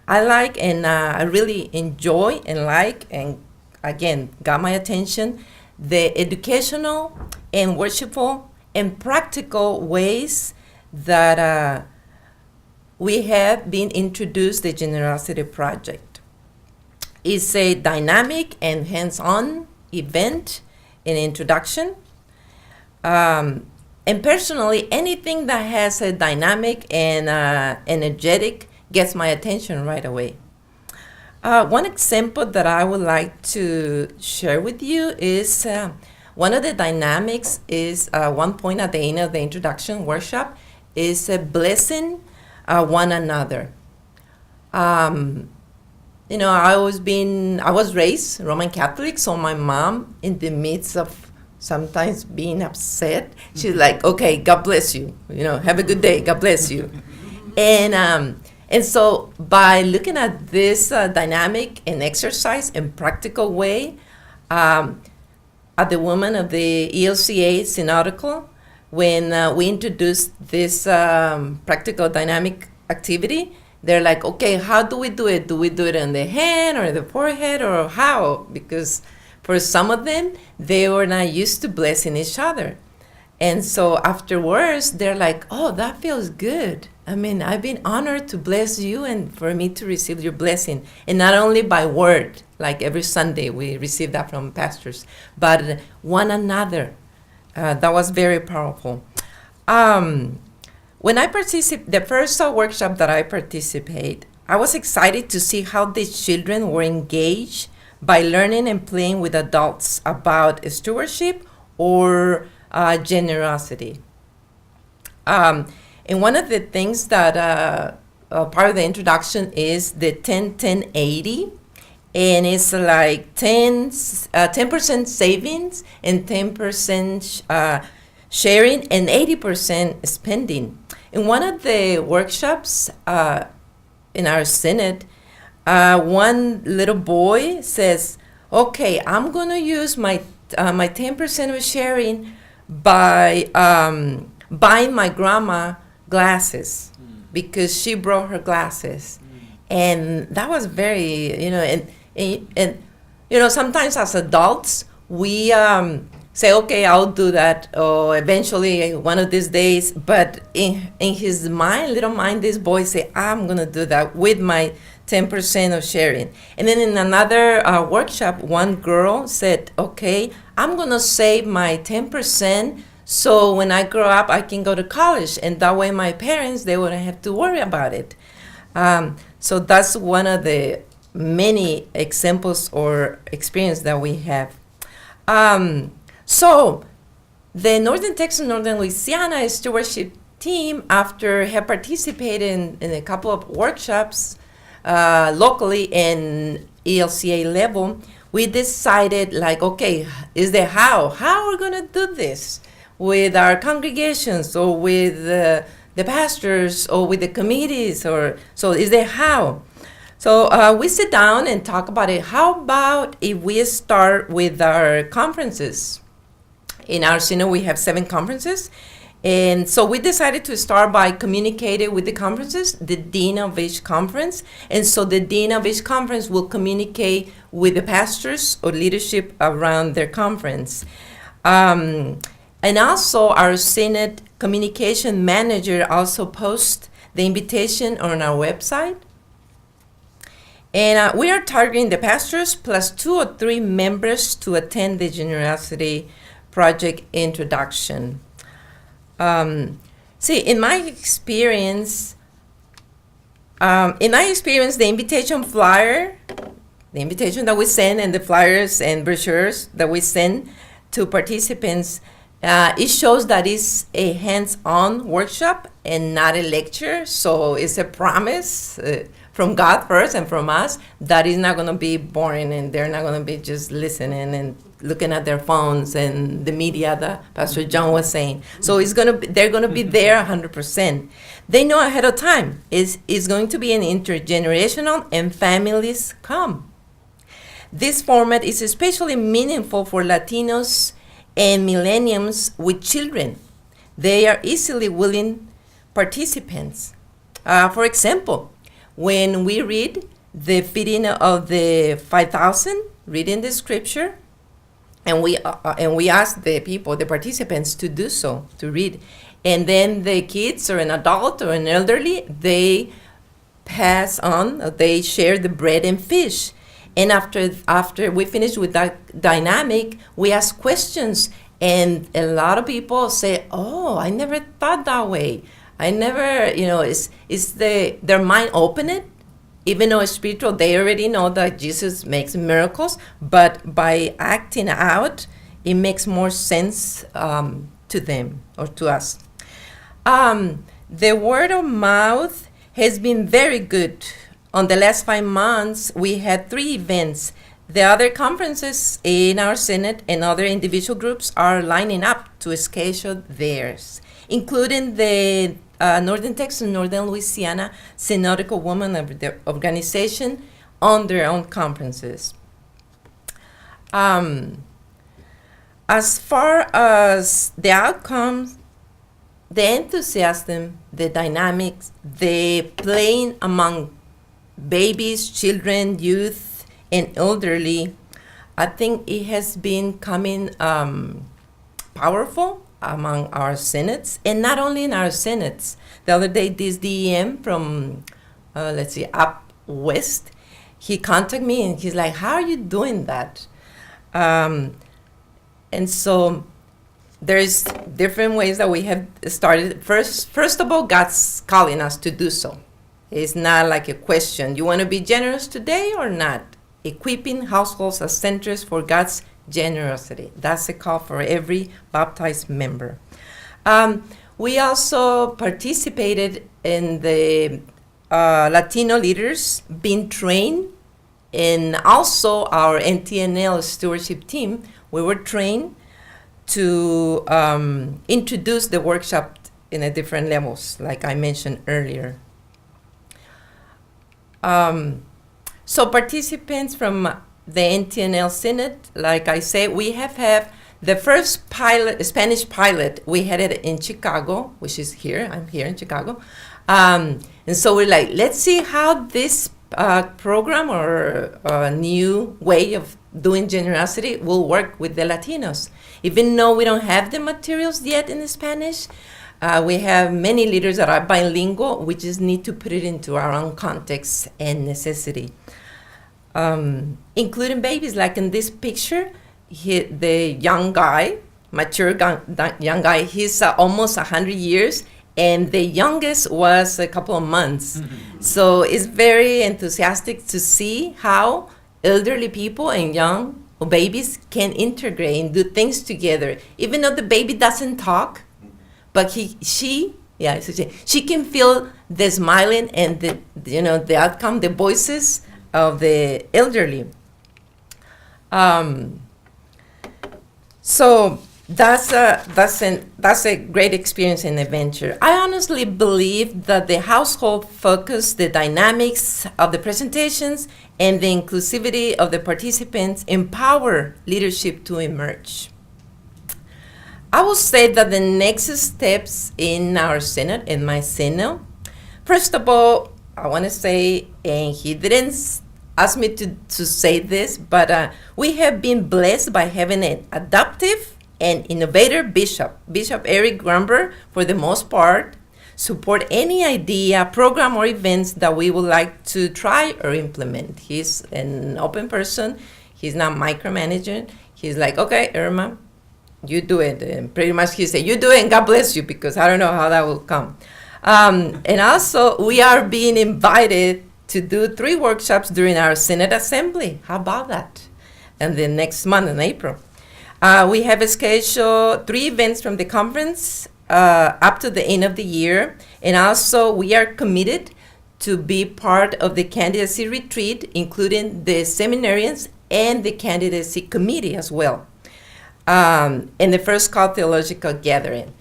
I like and I really enjoy and like, and again, got my attention, the educational and worshipful and practical ways that we have been introduced the Generosity Project. It's a dynamic and hands-on event and introduction. And personally, anything that has a dynamic and energetic gets my attention right away. One example that I would like to share with you is one of the dynamics is one point at the end of the introduction workshop is blessing one another. You know, I was raised Roman Catholic, so my mom, in the midst of sometimes being upset, she's like, okay, God bless you. You know, have a good day. God bless you. And so by looking at this dynamic and exercise and practical way, at the woman of the ELCA synodical, when we introduced this practical dynamic activity, they're like, okay, how do we do it? Do we do it on the hand or the forehead or how? Because for some of them, they were not used to blessing each other. And so afterwards, they're like, oh, that feels good. I mean, I've been honored to bless you and for me to receive your blessing. And not only by word, like every Sunday we receive that from pastors, but one another. That was very powerful. When I the first workshop that I participate, I was excited to see how the children were engaged by learning and playing with adults about stewardship or generosity. And one of the things that part of the introduction is the 10-10-80, and it's like 10% savings and 10% sharing and 80% spending. In one of the workshops in our synod, one little boy says, okay, I'm going to use my 10% of sharing by buying my grandma glasses because she brought her glasses. And that was very, you know, and you know, sometimes as adults, we say, okay, I'll do that eventually one of these days. But in his mind, little mind, this boy say, I'm going to do that with my 10% of sharing. And then in another workshop, one girl said, okay, I'm going to save my 10% so when I grow up, I can go to college. And that way my parents, they wouldn't have to worry about it. So that's one of the many examples or experience that we have. So the Northern Texas, Northern Louisiana Stewardship team, after have participated in a couple of workshops locally and ELCA level, we decided, like, okay, is the how we're going to do this with our congregations or with the pastors or with the committees, or so is the how. So we sit down and talk about it. How about if we start with our conferences? In our synod, we have 7 conferences. And so we decided to start by communicating with the conferences, the dean of each conference. And so the dean of each conference will communicate with the pastors or leadership around their conference. And also our synod communication manager also posts the invitation on our website. And we are targeting the pastors plus 2 or 3 members to attend the Generosity Project introduction. See, in my experience, the invitation flyer, the invitation that we send, and the flyers and brochures that we send to participants, it shows that it's a hands-on workshop and not a lecture. So it's a promise from God first and from us that it's not going to be boring, and they're not going to be just listening and looking at their phones and the media that Pastor John was saying. So they're going to be there 100%. They know ahead of time. It's going to be an intergenerational, and families come. This format is especially meaningful for Latinos and millennials with children. They are easily willing participants. For example, when we read the feeding of the 5,000, reading the scripture, and we ask the people, the participants, to do so, to read. And then the kids or an adult or an elderly, they pass on, they share the bread and fish. And after we finish with that dynamic, we ask questions. And a lot of people say, oh, I never thought that way. I never, their mind opened. Even though it's spiritual, they already know that Jesus makes miracles, but by acting out, it makes more sense to them or to us. The word of mouth has been very good. On the last 5 months, we had 3 events. The other conferences in our synod and other individual groups are lining up to schedule theirs, including the Northern Texas, Northern Louisiana Synodical Women of the organization on their own conferences. As far as the outcomes, the enthusiasm, the dynamics, the playing among babies, children, youth, and elderly, I think it has been coming powerful among our synods, and not only in our synods. The other day, this DEM from, up west, he contacted me and he's like, how are you doing that? And so there's different ways that we have started. First of all, God's calling us to do so. It's not like a question, you want to be generous today or not? Equipping households as centers for God's generosity. That's a call for every baptized member. We also participated in the Latino leaders being trained, and also our NTNL stewardship team, we were trained to introduce the workshop in a different levels, like I mentioned earlier. So participants from the NTNL Synod, like I say, we have had the first Spanish pilot, we had it in Chicago, which is here, I'm here in Chicago. And so we're like, let's see how this program or new way of doing generosity will work with the Latinos. Even though we don't have the materials yet in Spanish, we have many leaders that are bilingual. We just need to put it into our own context and necessity. Including babies, like in this picture, the young guy, mature young guy, he's almost 100 years, and the youngest was a couple of months. Mm-hmm. So it's very enthusiastic to see how elderly people and young babies can integrate and do things together. Even though the baby doesn't talk, but she can feel the smiling and the outcome, the voices of the elderly. So that's a great experience in adventure. I honestly believe that the household focus, the dynamics of the presentations, and the inclusivity of the participants empower leadership to emerge. I will say that the next steps in our synod, in my synod, first of all, I want to say, and he didn't ask me to say this, but we have been blessed by having an adaptive and innovator bishop, Bishop Eric Grumber, for the most part, support any idea, program, or events that we would like to try or implement. He's an open person. He's not micromanaging. He's like, okay, Irma, you do it. And pretty much he said, you do it and God bless you, because I don't know how that will come. And also, we are being invited to do 3 workshops during our Synod Assembly. How about that? And then next month in April. We have scheduled 3 events from the conference up to the end of the year. And also, we are committed to be part of the candidacy retreat, including the seminarians and the candidacy committee as well, in the first call theological gathering.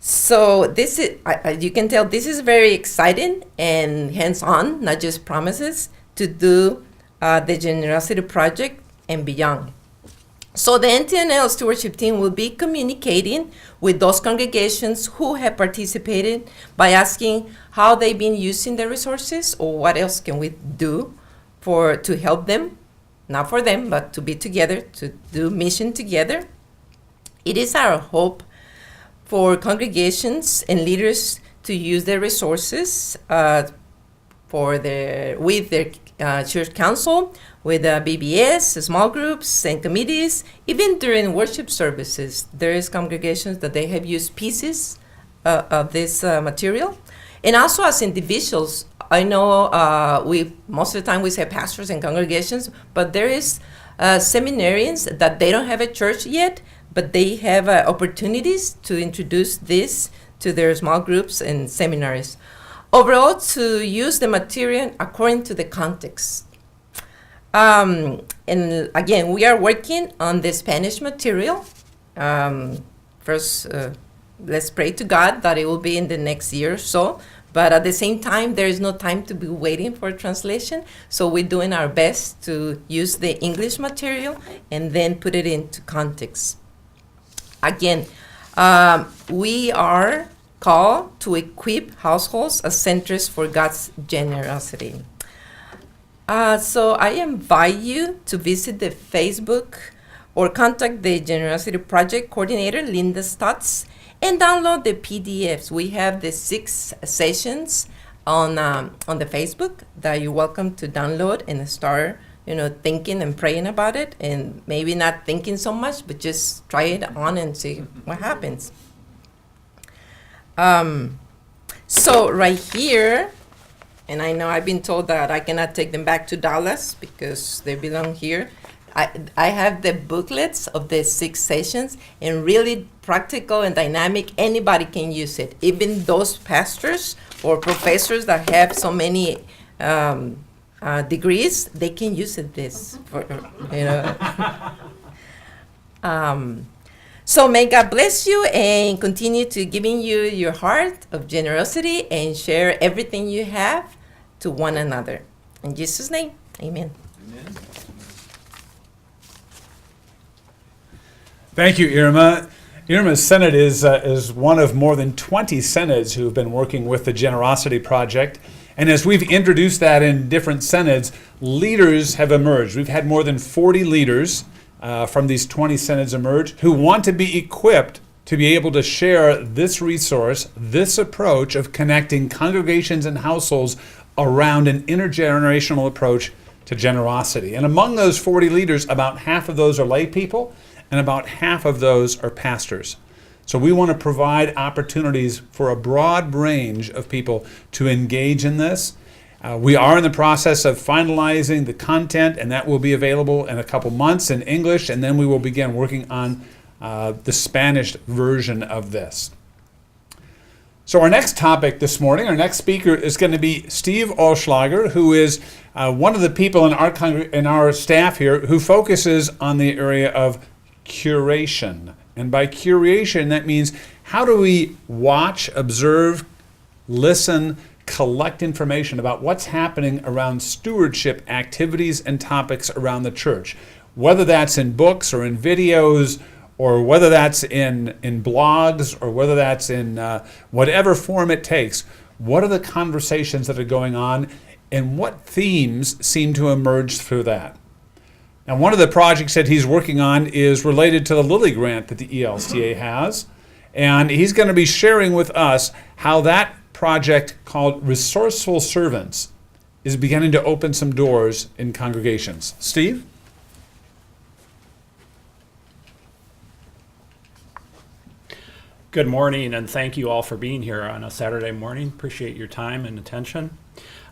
So this is, you can tell, this is very exciting and hands-on, not just promises, to do the Generosity Project and beyond. So the NTNL stewardship team will be communicating with those congregations who have participated by asking how they've been using the resources, or what else can we do to help them, not for them, but to be together, to do mission together. It is our hope for congregations and leaders to use their resources with their church council, with BBS, small groups, and committees. Even during worship services, there is congregations that they have used pieces of this material. And also as individuals, I know most of the time we say pastors and congregations, but there is seminarians that they don't have a church yet, but they have opportunities to introduce this to their small groups and seminaries. Overall, to use the material according to the context. And again, we are working on the Spanish material. First, let's pray to God that it will be in the next year or so. But at the same time, there is no time to be waiting for translation. So we're doing our best to use the English material and then put it into context. Again, we are called to equip households as centers for God's generosity. So I invite you to visit the Facebook or contact the Generosity Project Coordinator, Linda Stutz, and download the PDFs. We have the 6 sessions on the Facebook that you're welcome to download and start thinking and praying about it, and maybe not thinking so much, but just try it on and see what happens. So right here, and I know I've been told that I cannot take them back to Dallas because they belong here. I have the booklets of the 6 sessions, and really practical and dynamic. Anybody can use it, even those pastors or professors that have so many degrees. They can use it. So may God bless you and continue to giving you your heart of generosity and share everything you have to one another. In Jesus' name, amen. Amen. Thank you, Irma. Irma's Synod is one of more than 20 synods who have been working with the Generosity Project. And as we've introduced that in different synods, leaders have emerged. We've had more than 40 leaders from these 20 synods emerge who want to be equipped to be able to share this resource, this approach of connecting congregations and households around an intergenerational approach to generosity. And among those 40 leaders, about half of those are lay people, and about half of those are pastors. So we want to provide opportunities for a broad range of people to engage in this. We are in the process of finalizing the content, and that will be available in a couple months in English, and then we will begin working on the Spanish version of this. So our next topic this morning, our next speaker is going to be Steve Allschlager, who is one of the people in our staff here who focuses on the area of curation. And by curation, that means how do we watch, observe, listen, collect information about what's happening around stewardship activities and topics around the church, whether that's in books or in videos, or whether that's in blogs, or whether that's in whatever form it takes. What are the conversations that are going on, and what themes seem to emerge through that? And one of the projects that he's working on is related to the Lilly grant that the ELCA has, and he's going to be sharing with us how that project called Resourceful Servants is beginning to open some doors in congregations. Steve? Good morning, and thank you all for being here on a Saturday morning. Appreciate your time and attention.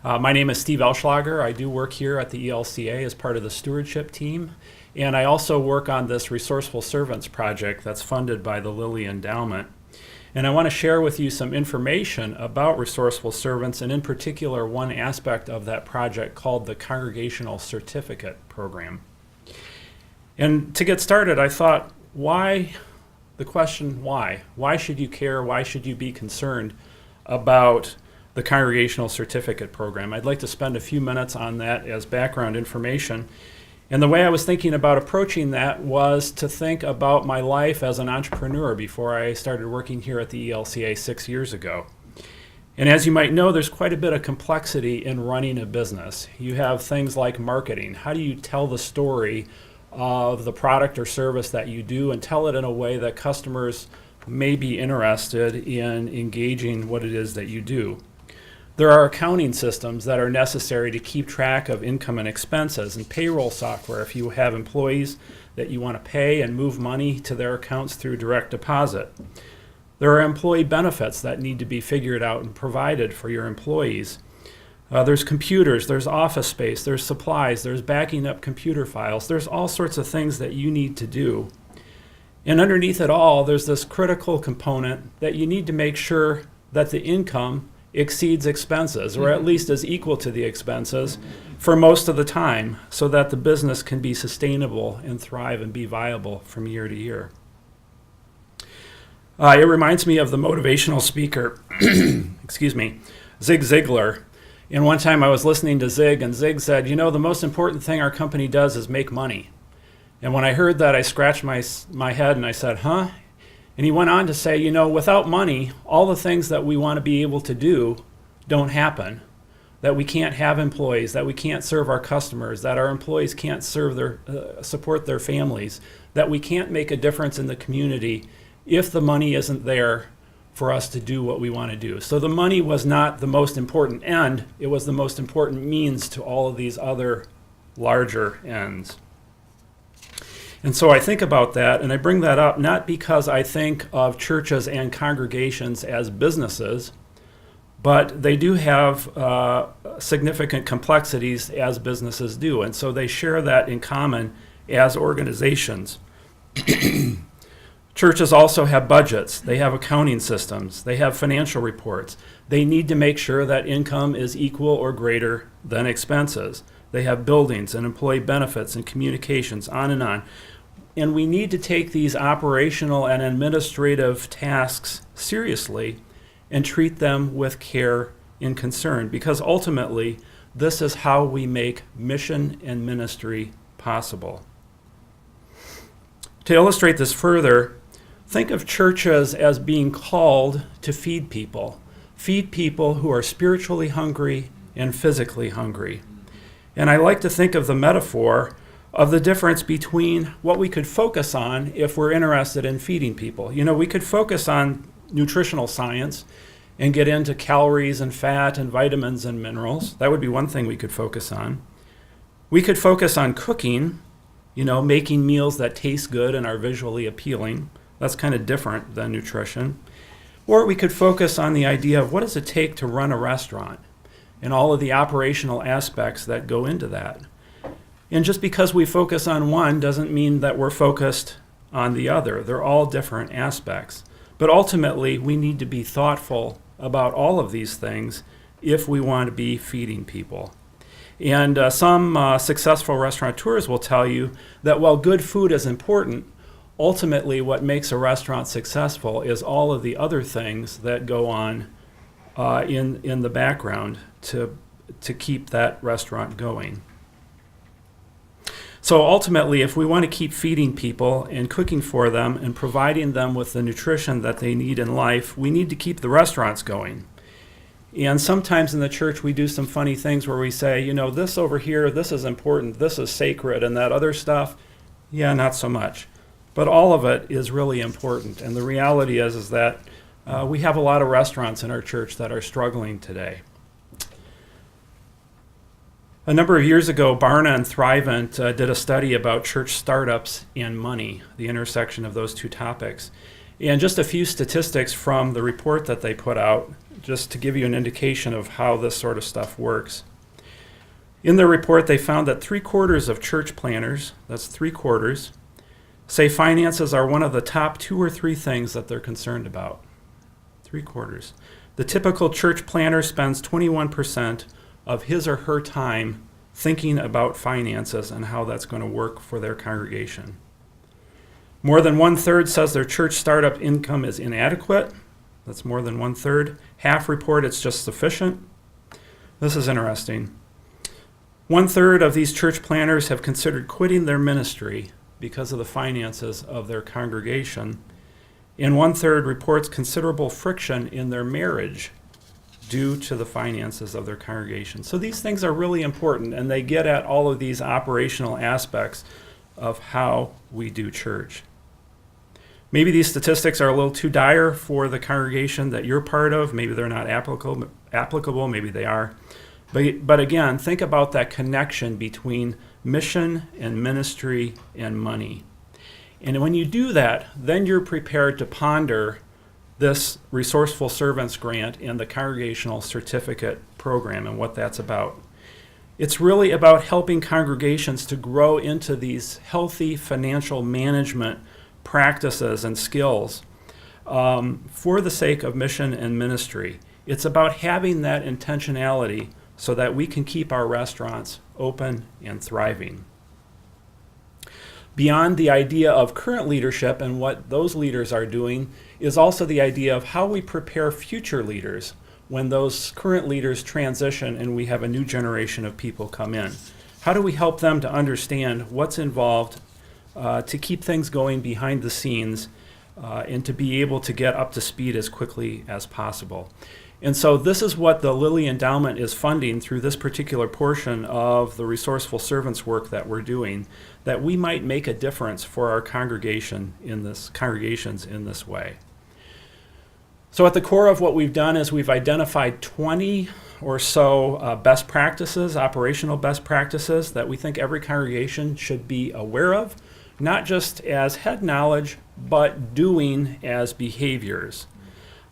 My name is Steve Elschlager. I do work here at the ELCA as part of the Stewardship team, and I also work on this Resourceful Servants project that's funded by the Lilly Endowment. And I want to share with you some information about Resourceful Servants, and in particular one aspect of that project called the Congregational Certificate Program. And to get started, I thought, why? The question, why? Why should you care? Why should you be concerned about the Congregational Certificate Program? I'd like to spend a few minutes on that as background information. And the way I was thinking about approaching that was to think about my life as an entrepreneur before I started working here at the ELCA 6 years ago. And as you might know, there's quite a bit of complexity in running a business. You have things like marketing. How do you tell the story of the product or service that you do and tell it in a way that customers may be interested in engaging what it is that you do? There are accounting systems that are necessary to keep track of income and expenses, and payroll software if you have employees that you want to pay and move money to their accounts through direct deposit. There are employee benefits that need to be figured out and provided for your employees. There's computers, there's office space, there's supplies, there's backing up computer files. There's all sorts of things that you need to do. And underneath it all, there's this critical component that you need to make sure that the income exceeds expenses, or at least is equal to the expenses for most of the time, so that the business can be sustainable and thrive and be viable from year to year. It reminds me of the motivational speaker, Zig Ziglar. And one time I was listening to Zig, and Zig said, you know, the most important thing our company does is make money. And when I heard that, I scratched my head and I said, huh? And he went on to say, you know, without money, all the things that we want to be able to do don't happen. That we can't have employees, that we can't serve our customers, that our employees can't support their families, that we can't make a difference in the community if the money isn't there for us to do what we want to do. So the money was not the most important end, it was the most important means to all of these other larger ends. And so I think about that, and I bring that up not because I think of churches and congregations as businesses, but they do have significant complexities as businesses do, and so they share that in common as organizations. Churches also have budgets, they have accounting systems, they have financial reports. They need to make sure that income is equal or greater than expenses. They have buildings and employee benefits and communications, on and on. And we need to take these operational and administrative tasks seriously and treat them with care and concern, because ultimately, this is how we make mission and ministry possible. To illustrate this further, think of churches as being called to feed people who are spiritually hungry and physically hungry. And I like to think of the metaphor of the difference between what we could focus on if we're interested in feeding people. You know, we could focus on nutritional science and get into calories and fat and vitamins and minerals. That would be one thing we could focus on. We could focus on cooking, you know, making meals that taste good and are visually appealing. That's kind of different than nutrition. Or we could focus on the idea of what does it take to run a restaurant and all of the operational aspects that go into that. And just because we focus on one doesn't mean that we're focused on the other. They're all different aspects. But ultimately, we need to be thoughtful about all of these things if we want to be feeding people. And some successful restaurateurs will tell you that while good food is important, ultimately what makes a restaurant successful is all of the other things that go on in the background to keep that restaurant going. So ultimately, if we want to keep feeding people and cooking for them and providing them with the nutrition that they need in life, we need to keep the restaurants going. And sometimes in the church we do some funny things where we say, you know, this over here, this is important, this is sacred, and that other stuff, yeah, not so much. But all of it is really important. And the reality is that we have a lot of restaurants in our church that are struggling today. A number of years ago, Barna and Thrivent did a study about church startups and money, the intersection of those two topics. And just a few statistics from the report that they put out, just to give you an indication of how this sort of stuff works. In their report, they found that 3/4 of church planners, that's 3/4, say finances are one of the top 2 or 3 things that they're concerned about. 3/4. The typical church planner spends 21% of his or her time thinking about finances and how that's going to work for their congregation. More than 1/3 says their church startup income is inadequate. That's more than 1/3. Half report it's just sufficient. This is interesting. 1/3 of these church planners have considered quitting their ministry because of the finances of their congregation. And 1/3 reports considerable friction in their marriage due to the finances of their congregation. So these things are really important, and they get at all of these operational aspects of how we do church. Maybe these statistics are a little too dire for the congregation that you're part of. Maybe they're not applicable, maybe they are. But again, think about that connection between mission and ministry and money. And when you do that, then you're prepared to ponder this Resourceful Servants Grant and the Congregational Certificate Program and what that's about. It's really about helping congregations to grow into these healthy financial management practices and skills for the sake of mission and ministry. It's about having that intentionality so that we can keep our restaurants open and thriving. Beyond the idea of current leadership and what those leaders are doing is also the idea of how we prepare future leaders when those current leaders transition and we have a new generation of people come in. How do we help them to understand what's involved to keep things going behind the scenes and to be able to get up to speed as quickly as possible? And so this is what the Lilly Endowment is funding through this particular portion of the Resourceful Servants work that we're doing, that we might make a difference for our congregations in this way. So at the core of what we've done is we've identified 20 or so best practices, operational best practices that we think every congregation should be aware of, not just as head knowledge, but doing as behaviors.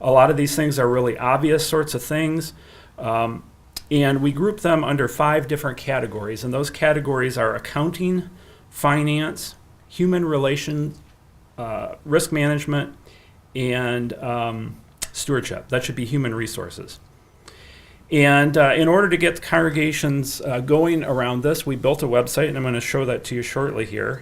A lot of these things are really obvious sorts of things, and we group them under 5 different categories, and those categories are accounting, finance, human relations, risk management, and stewardship. That should be human resources. And in order to get the congregations going around this, we built a website, and I'm going to show that to you shortly here.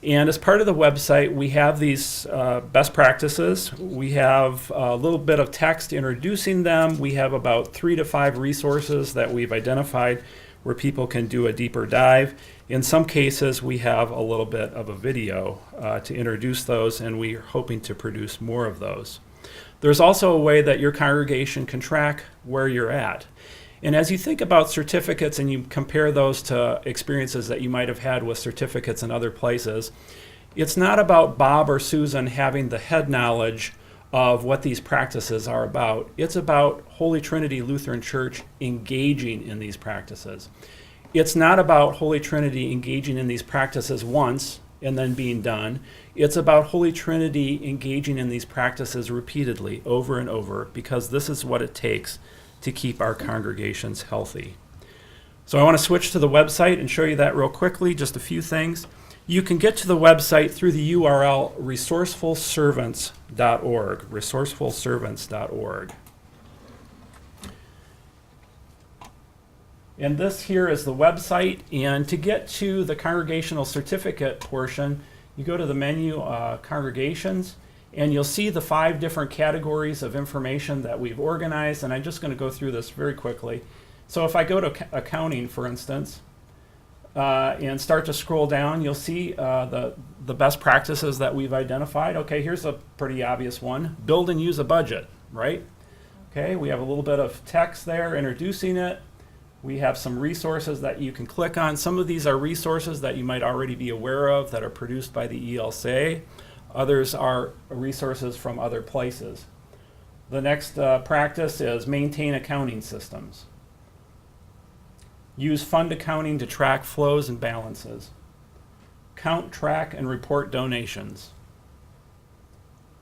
And as part of the website, we have these best practices. We have a little bit of text introducing them. We have about 3 to 5 resources that we've identified where people can do a deeper dive. In some cases, we have a little bit of a video to introduce those, and we're hoping to produce more of those. There's also a way that your congregation can track where you're at. And as you think about certificates and you compare those to experiences that you might have had with certificates in other places, it's not about Bob or Susan having the head knowledge of what these practices are about. It's about Holy Trinity Lutheran Church engaging in these practices. It's not about Holy Trinity engaging in these practices once and then being done. It's about Holy Trinity engaging in these practices repeatedly, over and over, because this is what it takes to keep our congregations healthy. So I want to switch to the website and show you that real quickly, just a few things. You can get to the website through the URL resourcefulservants.org, resourcefulservants.org. And this here is the website. And to get to the congregational certificate portion, you go to the menu, Congregations, and you'll see the 5 different categories of information that we've organized. And I'm just going to go through this very quickly. So if I go to accounting, for instance, and start to scroll down, you'll see the best practices that we've identified. Okay, here's a pretty obvious one. Build and use a budget, right? Okay, we have a little bit of text there introducing it. We have some resources that you can click on. Some of these are resources that you might already be aware of that are produced by the ELCA. Others are resources from other places. The next practice is maintain accounting systems. Use fund accounting to track flows and balances. Count, track, and report donations.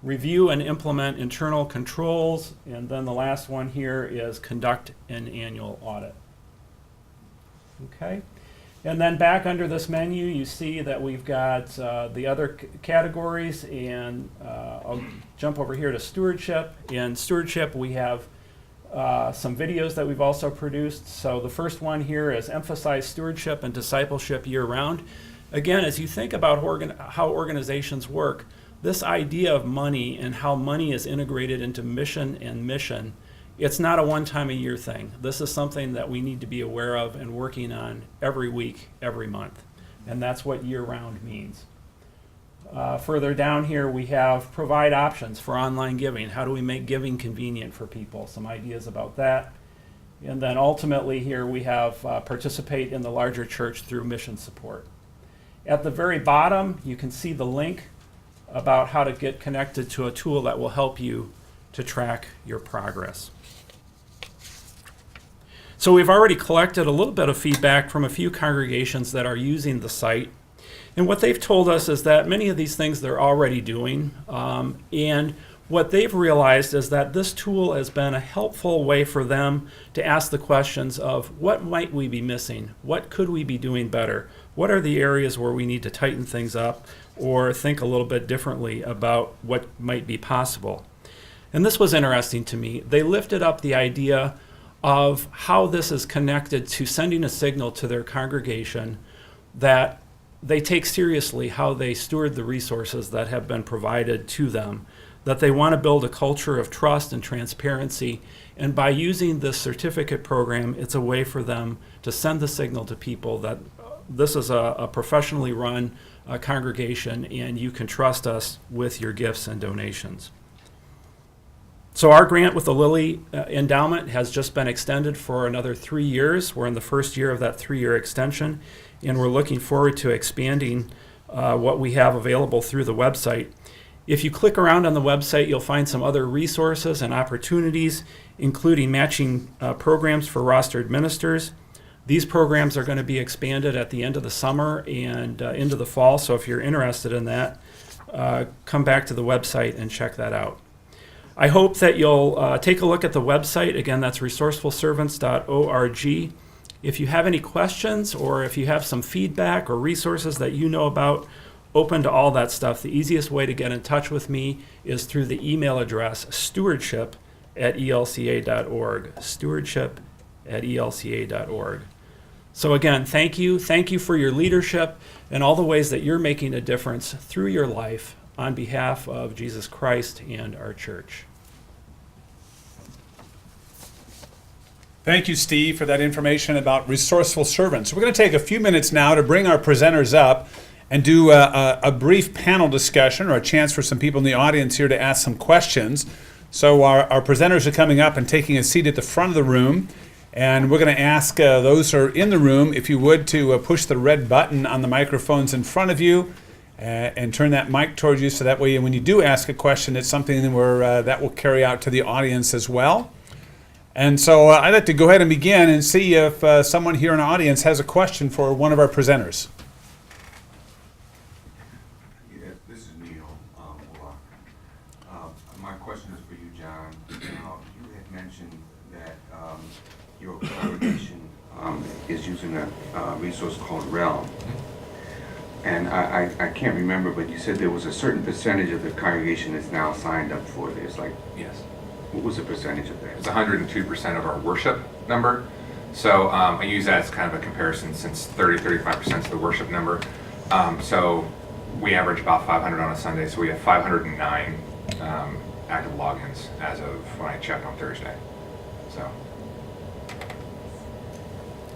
Review and implement internal controls. And then the last one here is conduct an annual audit. Okay. And then back under this menu, you see that we've got the other categories, and I'll jump over here to Stewardship. In Stewardship, we have some videos that we've also produced. So the first one here is emphasize stewardship and discipleship year-round. Again, as you think about how organizations work, this idea of money and how money is integrated into mission and mission, it's not a one-time-a-year thing. This is something that we need to be aware of and working on every week, every month. And that's what year-round means. Further down here, we have provide options for online giving. How do we make giving convenient for people? Some ideas about that. And then ultimately here we have participate in the larger church through mission support. At the very bottom, you can see the link about how to get connected to a tool that will help you to track your progress. So we've already collected a little bit of feedback from a few congregations that are using the site. And what they've told us is that many of these things they're already doing. And what they've realized is that this tool has been a helpful way for them to ask the questions of what might we be missing? What could we be doing better? What are the areas where we need to tighten things up or think a little bit differently about what might be possible? And this was interesting to me. They lifted up the idea of how this is connected to sending a signal to their congregation that they take seriously how they steward the resources that have been provided to them, that they want to build a culture of trust and transparency. And by using this certificate program, it's a way for them to send the signal to people that this is a professionally run congregation and you can trust us with your gifts and donations. So our grant with the Lilly Endowment has just been extended for another 3 years. We're in the first year of that 3-year extension, and we're looking forward to expanding what we have available through the website. If you click around on the website, you'll find some other resources and opportunities, including matching programs for rostered ministers. These programs are going to be expanded at the end of the summer and into the fall, so if you're interested in that, come back to the website and check that out. I hope that you'll take a look at the website. Again, that's resourcefulservants.org. If you have any questions or if you have some feedback or resources that you know about, open to all that stuff. The easiest way to get in touch with me is through the email address stewardship@elca.org. Stewardship@elca.org. So again, thank you. Thank you for your leadership and all the ways that you're making a difference through your life on behalf of Jesus Christ and our church. Thank you, Steve, for that information about resourceful servants. We're going to take a few minutes now to bring our presenters up and do a brief panel discussion, or a chance for some people in the audience here to ask some questions. So our presenters are coming up and taking a seat at the front of the room, and we're going to ask those who are in the room, if you would, to push the red button on the microphones in front of you and turn that mic towards you, so that way when you do ask a question, it's something where that will carry out to the audience as well. And so I'd like to go ahead and begin and see if someone here in the audience has a question for one of our presenters. Yeah, this is Neil. My question is for you, John. You had mentioned that your congregation is using a resource called Realm. And I can't remember, but you said there was a certain percentage of the congregation that's now signed up for this. Like, Yes. what was the percentage of that? It's 102% of our worship number. So I use that as kind of a comparison since 35% is the worship number. So we average about 500 on a Sunday, so we have 509 active logins as of when I checked on Thursday. So.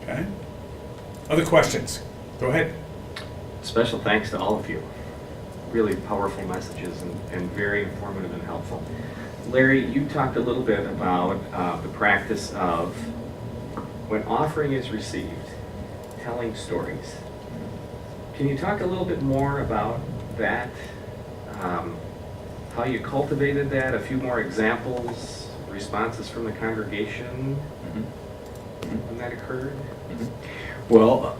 Okay. Other questions? Go ahead. Special thanks to all of you. Really powerful messages and very informative and helpful. Larry, you talked a little bit about the practice of when offering is received, telling stories. Can you talk a little bit more about that? How you cultivated that? A few more examples, responses from the congregation when that occurred? Well,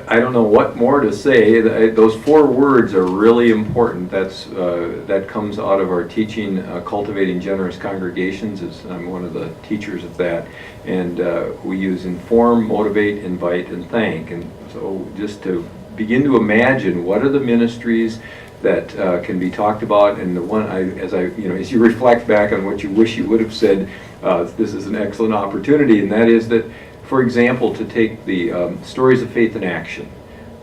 I don't know what more to say. Those 4 words are really important. That comes out of our teaching, Cultivating Generous Congregations. I'm one of the teachers of that. And we use inform, motivate, invite, and thank. And so just to begin to imagine what are the ministries that can be talked about, and the one as you reflect back on what you wish you would have said, this is an excellent opportunity, and that is that, for example, to take the Stories of Faith in Action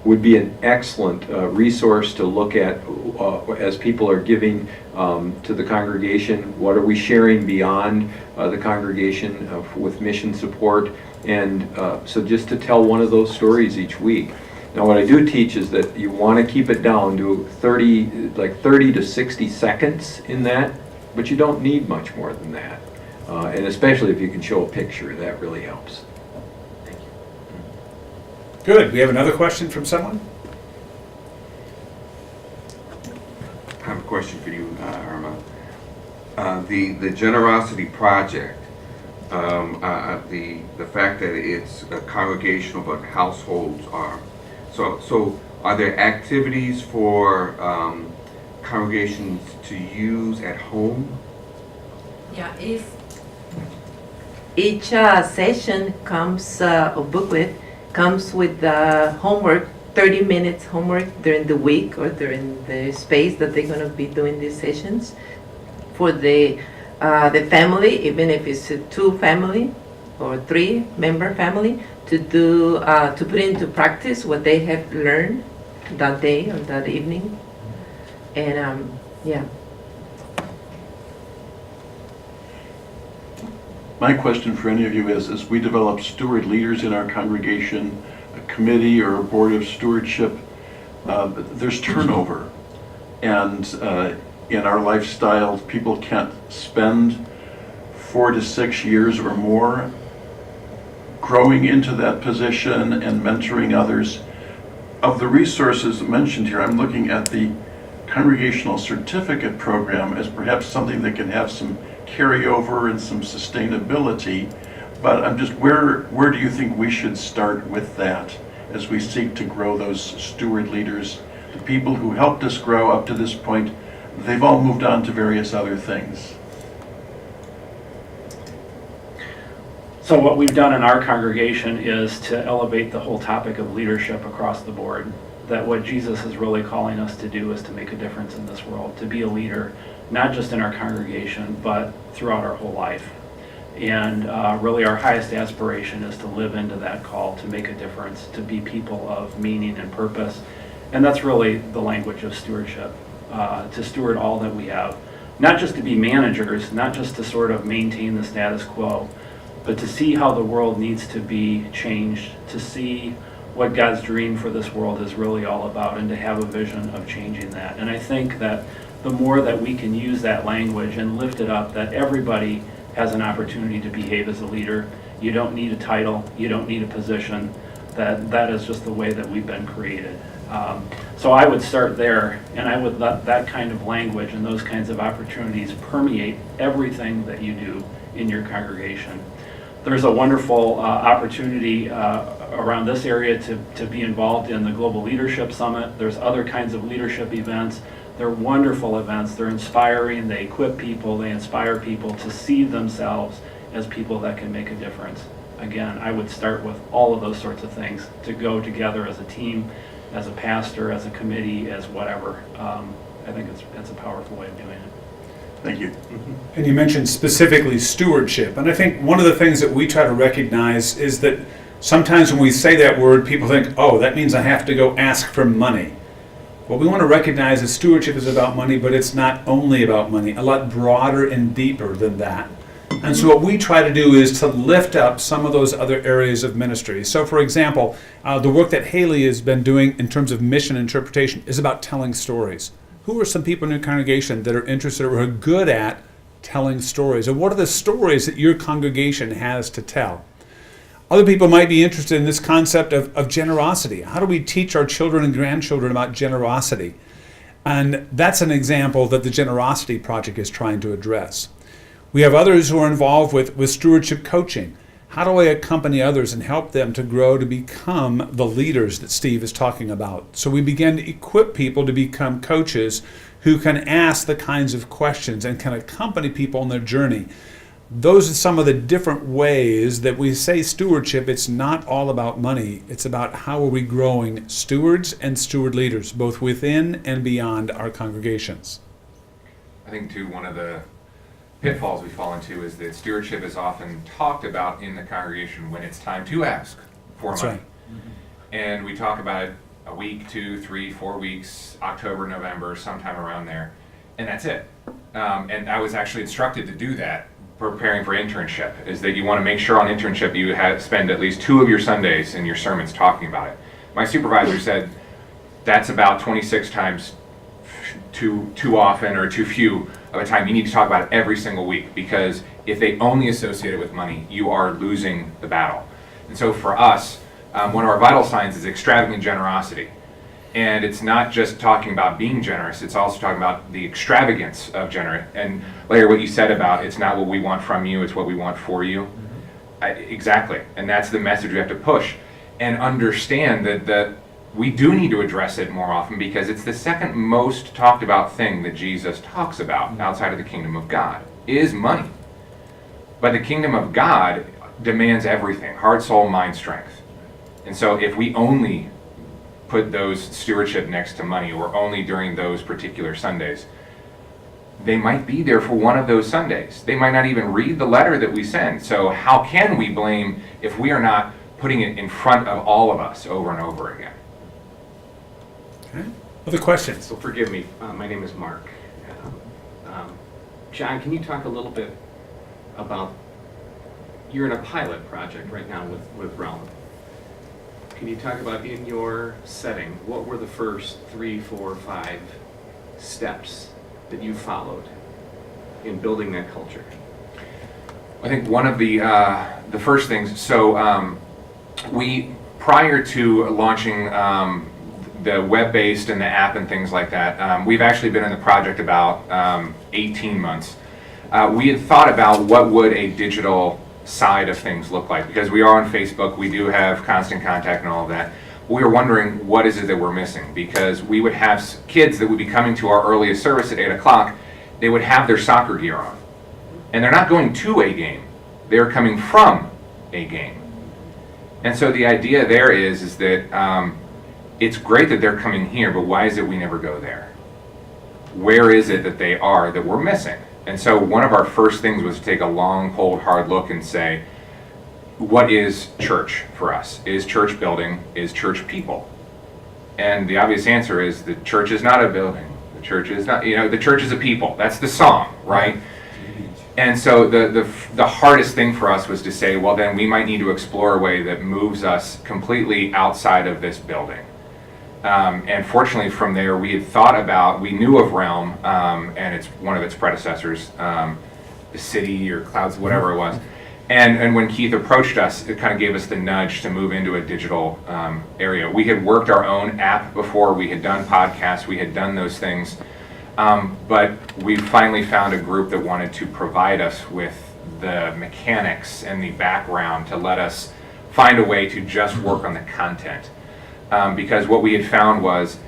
would be an excellent resource to look at as people are giving to the congregation. What are we sharing beyond the congregation with mission support? And so just to tell one of those stories each week. Now what I do teach is that you want to keep it down to 30 to 60 seconds in that, but you don't need much more than that. And especially if you can show a picture, that really helps. Good. We have another question from someone? I have a question for you, Irma. The Generosity Project, the fact that it's congregational but households are, so are there activities for congregations to use at home? Yeah, if each session comes, a booklet comes with homework, 30 minutes homework during the week or during the space that they're going to be doing these sessions for the family, even if it's a 2 family or 3 member family, to do to put into practice what they have learned that day or that evening. And yeah. My question for any of you is, as we develop steward leaders in our congregation, a committee or a board of stewardship, there's turnover. And in our lifestyle, people can't spend 4 to 6 years or more growing into that position and mentoring others. Of the resources mentioned here, I'm looking at the Congregational Certificate Program as perhaps something that can have some carryover and some sustainability, but I'm just, where do you think we should start with that as we seek to grow those steward leaders? The people who helped us grow up to this point, they've all moved on to various other things. So what we've done in our congregation is to elevate the whole topic of leadership across the board. That what Jesus is really calling us to do is to make a difference in this world, to be a leader, not just in our congregation, but throughout our whole life. And really our highest aspiration is to live into that call, to make a difference, to be people of meaning and purpose. And that's really the language of stewardship, to steward all that we have. Not just to be managers, not just to sort of maintain the status quo, but to see how the world needs to be changed, to see what God's dream for this world is really all about, and to have a vision of changing that. And I think that the more that we can use that language and lift it up, that everybody has an opportunity to behave as a leader. You don't need a title, you don't need a position, that is just the way that we've been created. So I would start there, and I would let that kind of language and those kinds of opportunities permeate everything that you do in your congregation. There's a wonderful opportunity around this area to be involved in the Global Leadership Summit. There's other kinds of leadership events. They're wonderful events. They're inspiring. They equip people. They inspire people to see themselves as people that can make a difference. Again, I would start with all of those sorts of things to go together as a team, as a pastor, as a committee, as whatever. I think it's a powerful way of doing it. Thank you. And you mentioned specifically stewardship. And I think one of the things that we try to recognize is that sometimes when we say that word, people think, oh, that means I have to go ask for money. What we want to recognize is stewardship is about money, but it's not only about money, a lot broader and deeper than that. And so what we try to do is to lift up some of those other areas of ministry. So for example, the work that Haley has been doing in terms of mission interpretation is about telling stories. Who are some people in your congregation that are interested or are good at telling stories? And what are the stories that your congregation has to tell? Other people might be interested in this concept of generosity. How do we teach our children and grandchildren about generosity? And that's an example that the Generosity Project is trying to address. We have others who are involved with stewardship coaching. How do I accompany others and help them to grow to become the leaders that Steve is talking about? So we begin to equip people to become coaches who can ask the kinds of questions and can accompany people on their journey. Those are some of the different ways that we say stewardship. It's not all about money. It's about how are we growing stewards and steward leaders, both within and beyond our congregations. I think, too, one of the pitfalls we fall into is that stewardship is often talked about in the congregation when it's time to ask for That's money. right. And we talk about it a week, 2, 3, 4 weeks, October, November, sometime around there, and that's it. And I was actually instructed to do that preparing for internship, is that you want to make sure on internship you spend at least 2 of your Sundays in your sermons talking about it. My supervisor said that's about 26 times too often or too few of a time. You need to talk about it every single week, because if they only associate it with money, you are losing the battle. And so for us, one of our vital signs is extravagant generosity. And it's not just talking about being generous, it's also talking about the extravagance of generous. And Larry, what you said about it's not what we want from you, it's what we want for you. Exactly. And that's the message we have to push. And understand that we do need to address it more often, because it's the second most talked about thing that Jesus talks about outside of the kingdom of God is money. But the kingdom of God demands everything, heart, soul, mind, strength. And so if we only put those stewardship next to money, or only during those particular Sundays, they might be there for one of those Sundays. They might not even read the letter that we send. So how can we blame if we are not putting it in front of all of us over and over again? Okay. Other questions? So forgive me, my name is Mark. John, can you talk a little bit about, you're in a pilot project right now with Realm. Can you talk about, in your setting, what were the first 3, 4, 5 steps that you followed in building that culture? I think one of the first things, so we, prior to launching the web-based and the app and things like that, we've actually been in the project about 18 months. We had thought about what would a digital side of things look like, because we are on Facebook, we do have constant contact and all of that. We were wondering, what is it that we're missing? Because we would have kids that would be coming to our earliest service at 8 o'clock, they would have their soccer gear on. And they're not going to a game, they're coming from a game. And so the idea there is that it's great that they're coming here, but why is it we never go there? Where is it that they are that we're missing? And so one of our first things was to take a long, cold, hard look and say, what is church for us? Is church building? Is church people? And the obvious answer is the church is not a building. The church is not, the church is a people. That's the song, right? And so the hardest thing for us was to say, well, then we might need to explore a way that moves us completely outside of this building. And fortunately from there we knew of Realm, and it's one of its predecessors, the City or Clouds, whatever it was. And when Keith approached us, it kind of gave us the nudge to move into a digital area. We had worked our own app before, we had done podcasts, we had done those things, but we finally found a group that wanted to provide us with the mechanics and the background to let us find a way to just work on the content. Because what we had found was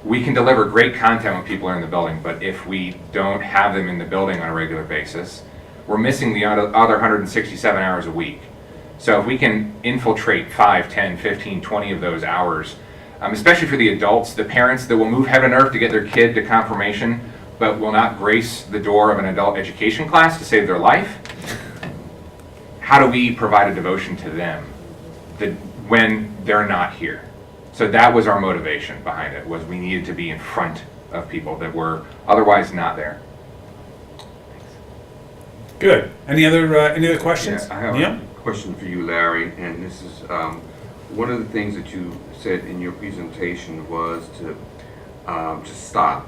we can deliver great content when people are in the building, but if we don't have them in the building on a regular basis, we're missing the other 167 hours a week. So if we can infiltrate 5, 10, 15, 20 of those hours, especially for the adults, the parents that will move heaven and earth to get their kid to confirmation, but will not grace the door of an adult education class to save their life, how do we provide a devotion to them when they're not here? So that was our motivation behind it, was we needed to be in front of people that were otherwise not there. Good. Any other questions? Yeah, I have a question for you, Larry, and this is one of the things that you said in your presentation was to just stop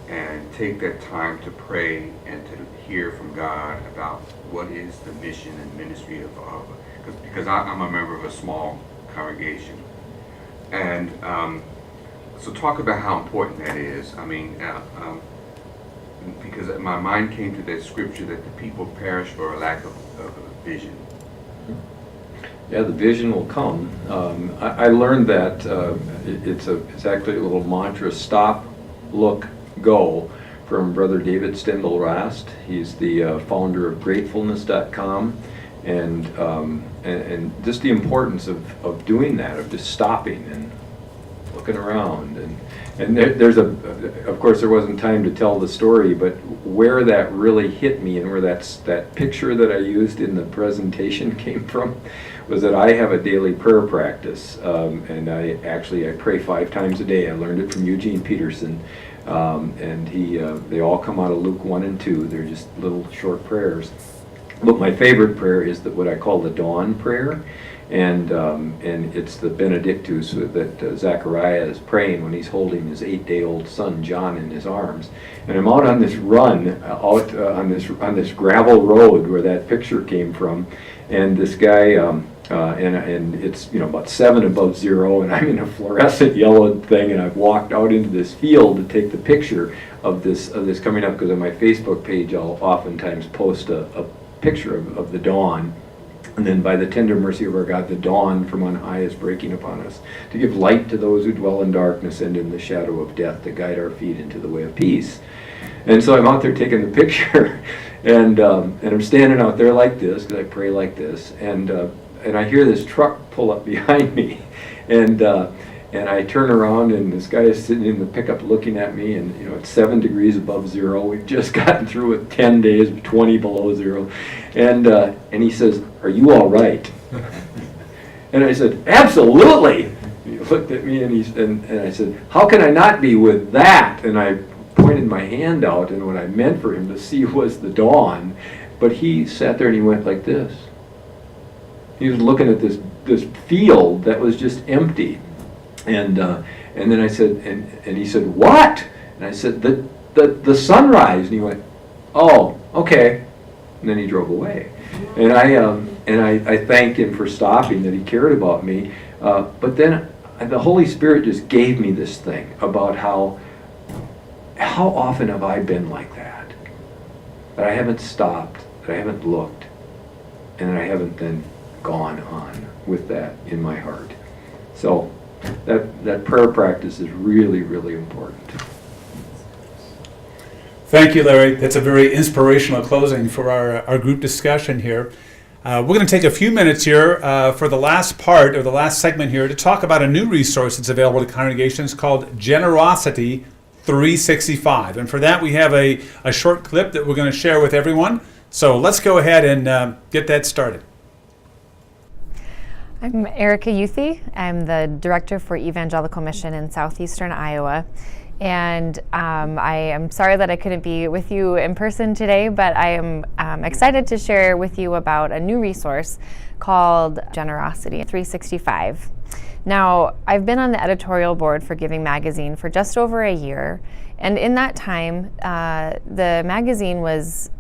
and take that time to pray and to hear from God about what is the mission and ministry of because I'm a member of a small congregation, and so talk about how important that is. I mean, because my mind came to that scripture that the people perish for a lack of a vision. Yeah, the vision will come. I learned that it's actually a little mantra: stop, look, go, from Brother David Steindl-Rast. He's the founder of Gratefulness.com, and just the importance of doing that, of just stopping and looking around. And there's of course there wasn't time to tell the story, but where that really hit me and where that picture that I used in the presentation came from was that I have a daily prayer practice, and I pray 5 times a day. I learned it from Eugene Peterson, and they all come out of Luke 1 and 2. They're just little short prayers. But my favorite prayer is what I call the dawn prayer, and it's the Benedictus that Zechariah is praying when he's holding his 8-day-old son John in his arms. And I'm out on this run, on this gravel road where that picture came from, and this guy, and it's about 7 above zero, and I'm in a fluorescent yellow thing, and I've walked out into this field to take the picture of this coming up, because on my Facebook page I'll oftentimes post a picture of the dawn. And then, by the tender mercy of our God, the dawn from on high is breaking upon us, to give light to those who dwell in darkness and in the shadow of death, to guide our feet into the way of peace. And so I'm out there taking the picture, and I'm standing out there like this, because I pray like this, and I hear this truck pull up behind me, and I turn around, and this guy is sitting in the pickup looking at me, and it's 7 degrees above zero. We've just gotten through with 10 days, 20 below zero, and he says, "Are you all right?" And I said, "Absolutely." He looked at me, and I said, "How can I not be with that?" And I pointed my hand out, and what I meant for him to see was the dawn, but he sat there and he went like this. He was looking at this field that was just empty. And then I said, and he said, "What?" And I said, the sunrise. And he went, "Oh, okay." And then he drove away. And I thanked him for stopping, that he cared about me. But then the Holy Spirit just gave me this thing about how often have I been like that I haven't stopped, that I haven't looked, and that I haven't then gone on with that in my heart. So that prayer practice is really, really important. Thank you, Larry. That's a very inspirational closing for our group discussion here. We're going to take a few minutes here for the last part, or the last segment here, to talk about a new resource that's available to congregations called Generosity 365. And for that, we have a short clip that we're going to share with everyone. So let's go ahead and get that started. I'm Erica Youthy. I'm the Director for Evangelical Mission in Southeastern Iowa. And I am sorry that I couldn't be with you in person today, but I am excited to share with you about a new resource called Generosity 365. Now, I've been on the editorial board for Giving Magazine for just over a year, and in that time, the magazine was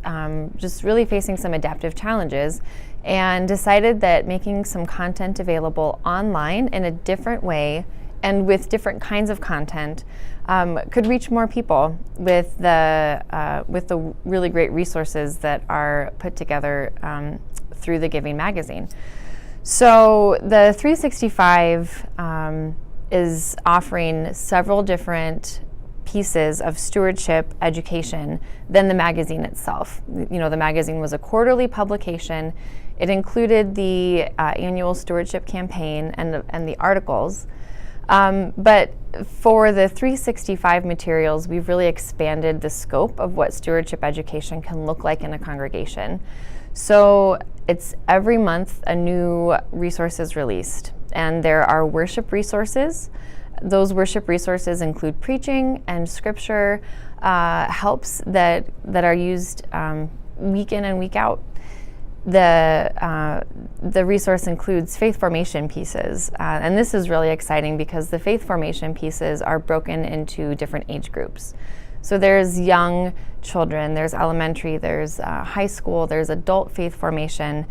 just really facing some adaptive challenges, and decided that making some content available online in a different way and with different kinds of content could reach more people with the really great resources that are put together through the Giving magazine. So the 365 is offering several different pieces of stewardship education than the magazine itself. The magazine was a quarterly publication. It included the annual stewardship campaign and the articles. But for the 365 materials, we've really expanded the scope of what stewardship education can look like in a congregation. So it's every month a new resource is released, and there are worship resources. Those worship resources include preaching and scripture helps that are used week in and week out. The resource includes faith formation pieces, and this is really exciting because the faith formation pieces are broken into different age groups. So there's young children, there's elementary, there's high school, there's adult faith formation,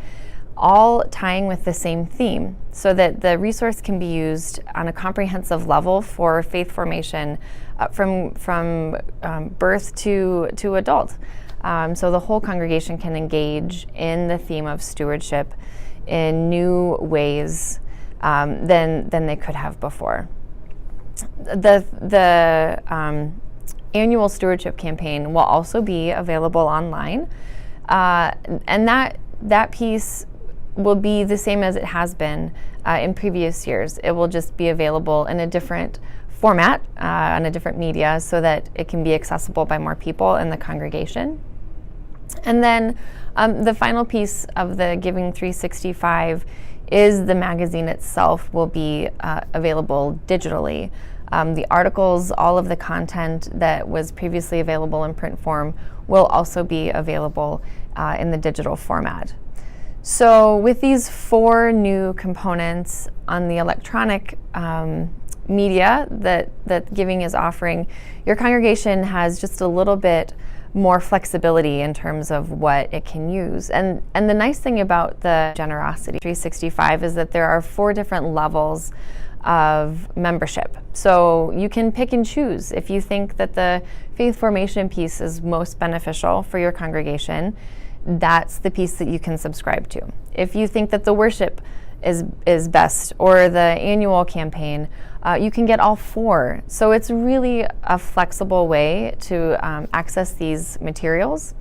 all tying with the same theme, so that the resource can be used on a comprehensive level for faith formation from birth to adult. So the whole congregation can engage in the theme of stewardship in new ways than they could have before. The annual stewardship campaign will also be available online, and that piece will be the same as it has been in previous years. It will just be available in a different format, on a different media, so that it can be accessible by more people in the congregation. And then the final piece of the Giving 365 is the magazine itself will be available digitally. The articles, all of the content that was previously available in print form will also be available in the digital format. So with these 4 new components on the electronic media that Giving is offering, your congregation has just a little bit more flexibility in terms of what it can use. And the nice thing about the Generosity 365 is that there are 4 different levels of membership. So you can pick and choose. If you think that the faith formation piece is most beneficial for your congregation, that's the piece that you can subscribe to. If you think that the worship is best, or the annual campaign, you can get all 4. So it's really a flexible way to access these materials.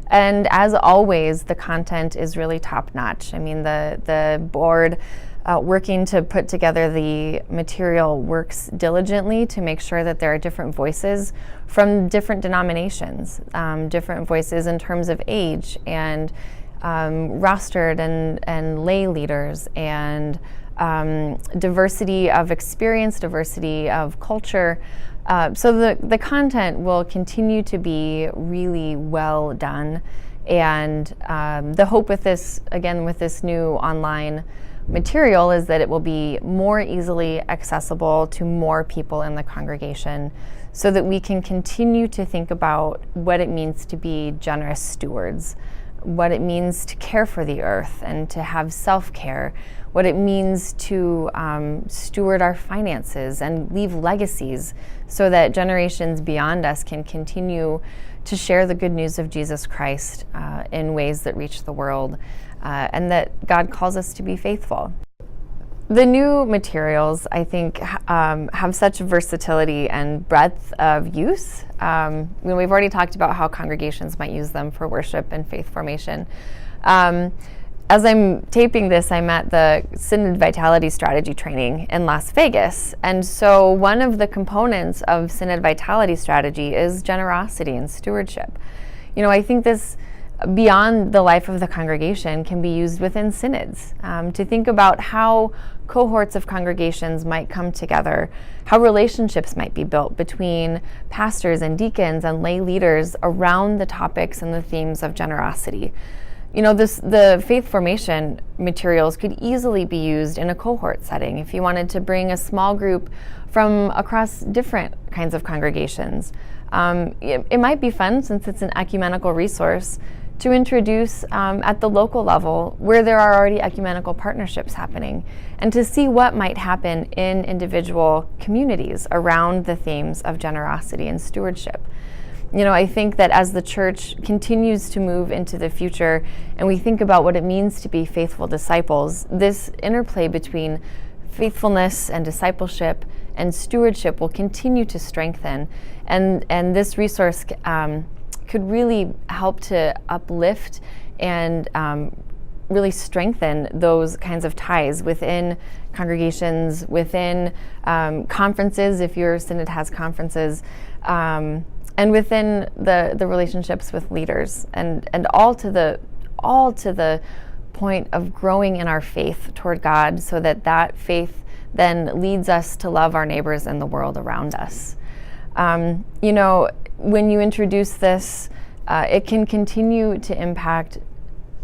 And as always, the content is really top-notch. I mean, the board working to put together the material works diligently to make sure that there are different voices from different denominations, different voices in terms of age, and rostered and lay leaders, and diversity of experience, diversity of culture. So the content will continue to be really well done. And the hope with this, again, with this new online material, is that it will be more easily accessible to more people in the congregation, so that we can continue to think about what it means to be generous stewards, what it means to care for the earth and to have self-care, what it means to steward our finances and leave legacies, so that generations beyond us can continue to share the good news of Jesus Christ in ways that reach the world, and that God calls us to be faithful. The new materials, I think, have such versatility and breadth of use. We've already talked about how congregations might use them for worship and faith formation. As I'm taping this, I'm at the Synod Vitality Strategy training in Las Vegas. And so one of the components of Synod Vitality Strategy is generosity and stewardship. You know, I think this, beyond the life of the congregation, can be used within synods, to think about how cohorts of congregations might come together, how relationships might be built between pastors and deacons and lay leaders around the topics and the themes of generosity. You know, the faith formation materials could easily be used in a cohort setting if you wanted to bring a small group from across different kinds of congregations. It might be fun, since it's an ecumenical resource, to introduce at the local level where there are already ecumenical partnerships happening, and to see what might happen in individual communities around the themes of generosity and stewardship. You know, I think that as the church continues to move into the future and we think about what it means to be faithful disciples, this interplay between faithfulness and discipleship and stewardship will continue to strengthen. And this resource could really help to uplift and really strengthen those kinds of ties within congregations, within conferences, if your synod has conferences, and within the relationships with leaders, and all to the point of growing in our faith toward God, so that faith then leads us to love our neighbors and the world around us. When you introduce this, it can continue to impact,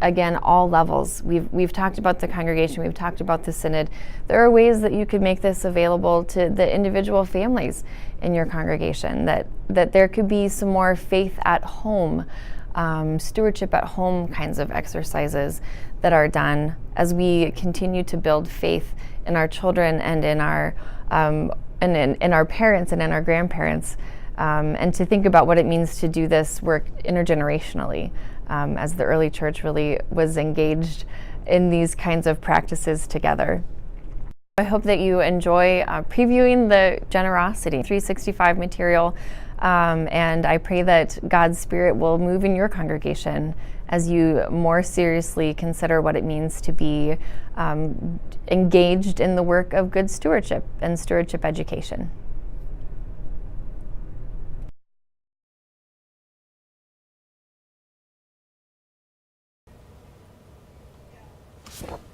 again, all levels. We've talked about the congregation, we've talked about the synod. There are ways that you could make this available to the individual families in your congregation, that there could be some more faith at home, stewardship at home kinds of exercises that are done as we continue to build faith in our children and in our in our parents and in our grandparents, and to think about what it means to do this work intergenerationally, as the early church really was engaged in these kinds of practices together. I hope that you enjoy previewing the Generosity 365 material, and I pray that God's Spirit will move in your congregation as you more seriously consider what it means to be engaged in the work of good stewardship and stewardship education.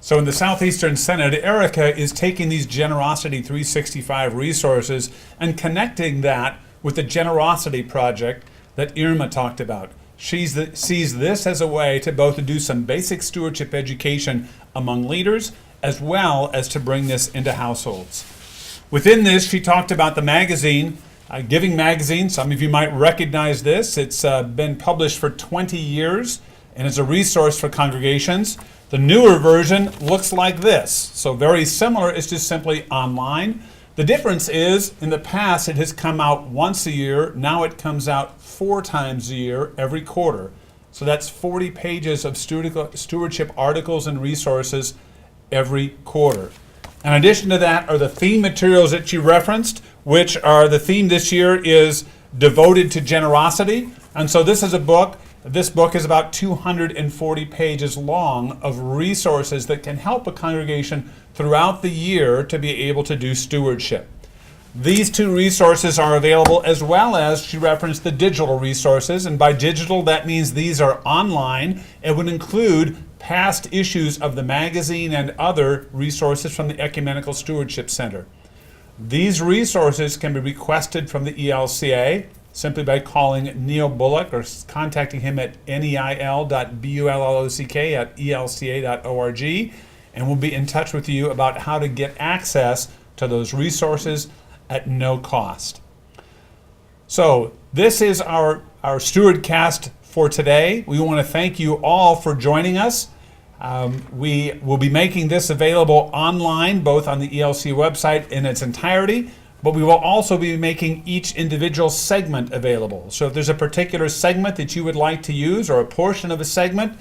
So in the Southeastern Synod, Erica is taking these Generosity 365 resources and connecting that with the Generosity Project that Irma talked about. She sees this as a way to both do some basic stewardship education among leaders, as well as to bring this into households. Within this, she talked about the magazine, Giving Magazine. Some of you might recognize this. It's been published for 20 years, and is a resource for congregations. The newer version looks like this. So very similar, it's just simply online. The difference is, in the past, it has come out once a year. Now it comes out 4 times a year, every quarter. So that's 40 pages of stewardship articles and resources every quarter. In addition to that are the theme materials that you referenced, which are, the theme this year is devoted to generosity. And so this is a book. This book is about 240 pages long of resources that can help a congregation throughout the year to be able to do stewardship. These 2 resources are available, as well as she referenced the digital resources. And by digital, that means these are online. It would include past issues of the magazine and other resources from the Ecumenical Stewardship Center. These resources can be requested from the ELCA simply by calling Neil Bullock or contacting him at neil.bullock@elca.org, and we'll be in touch with you about how to get access to those resources at no cost. So this is our Stewardcast for today. We want to thank you all for joining us. We will be making this available online, both on the ELC website in its entirety, but we will also be making each individual segment available. So if there's a particular segment that you would like to use, or a portion of a segment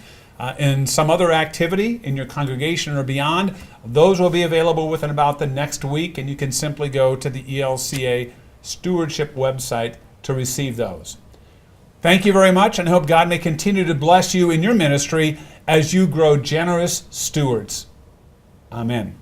in some other activity in your congregation or beyond, those will be available within about the next week, and you can simply go to the ELCA Stewardship website to receive those. Thank you very much, and I hope God may continue to bless you in your ministry as you grow generous stewards. Amen.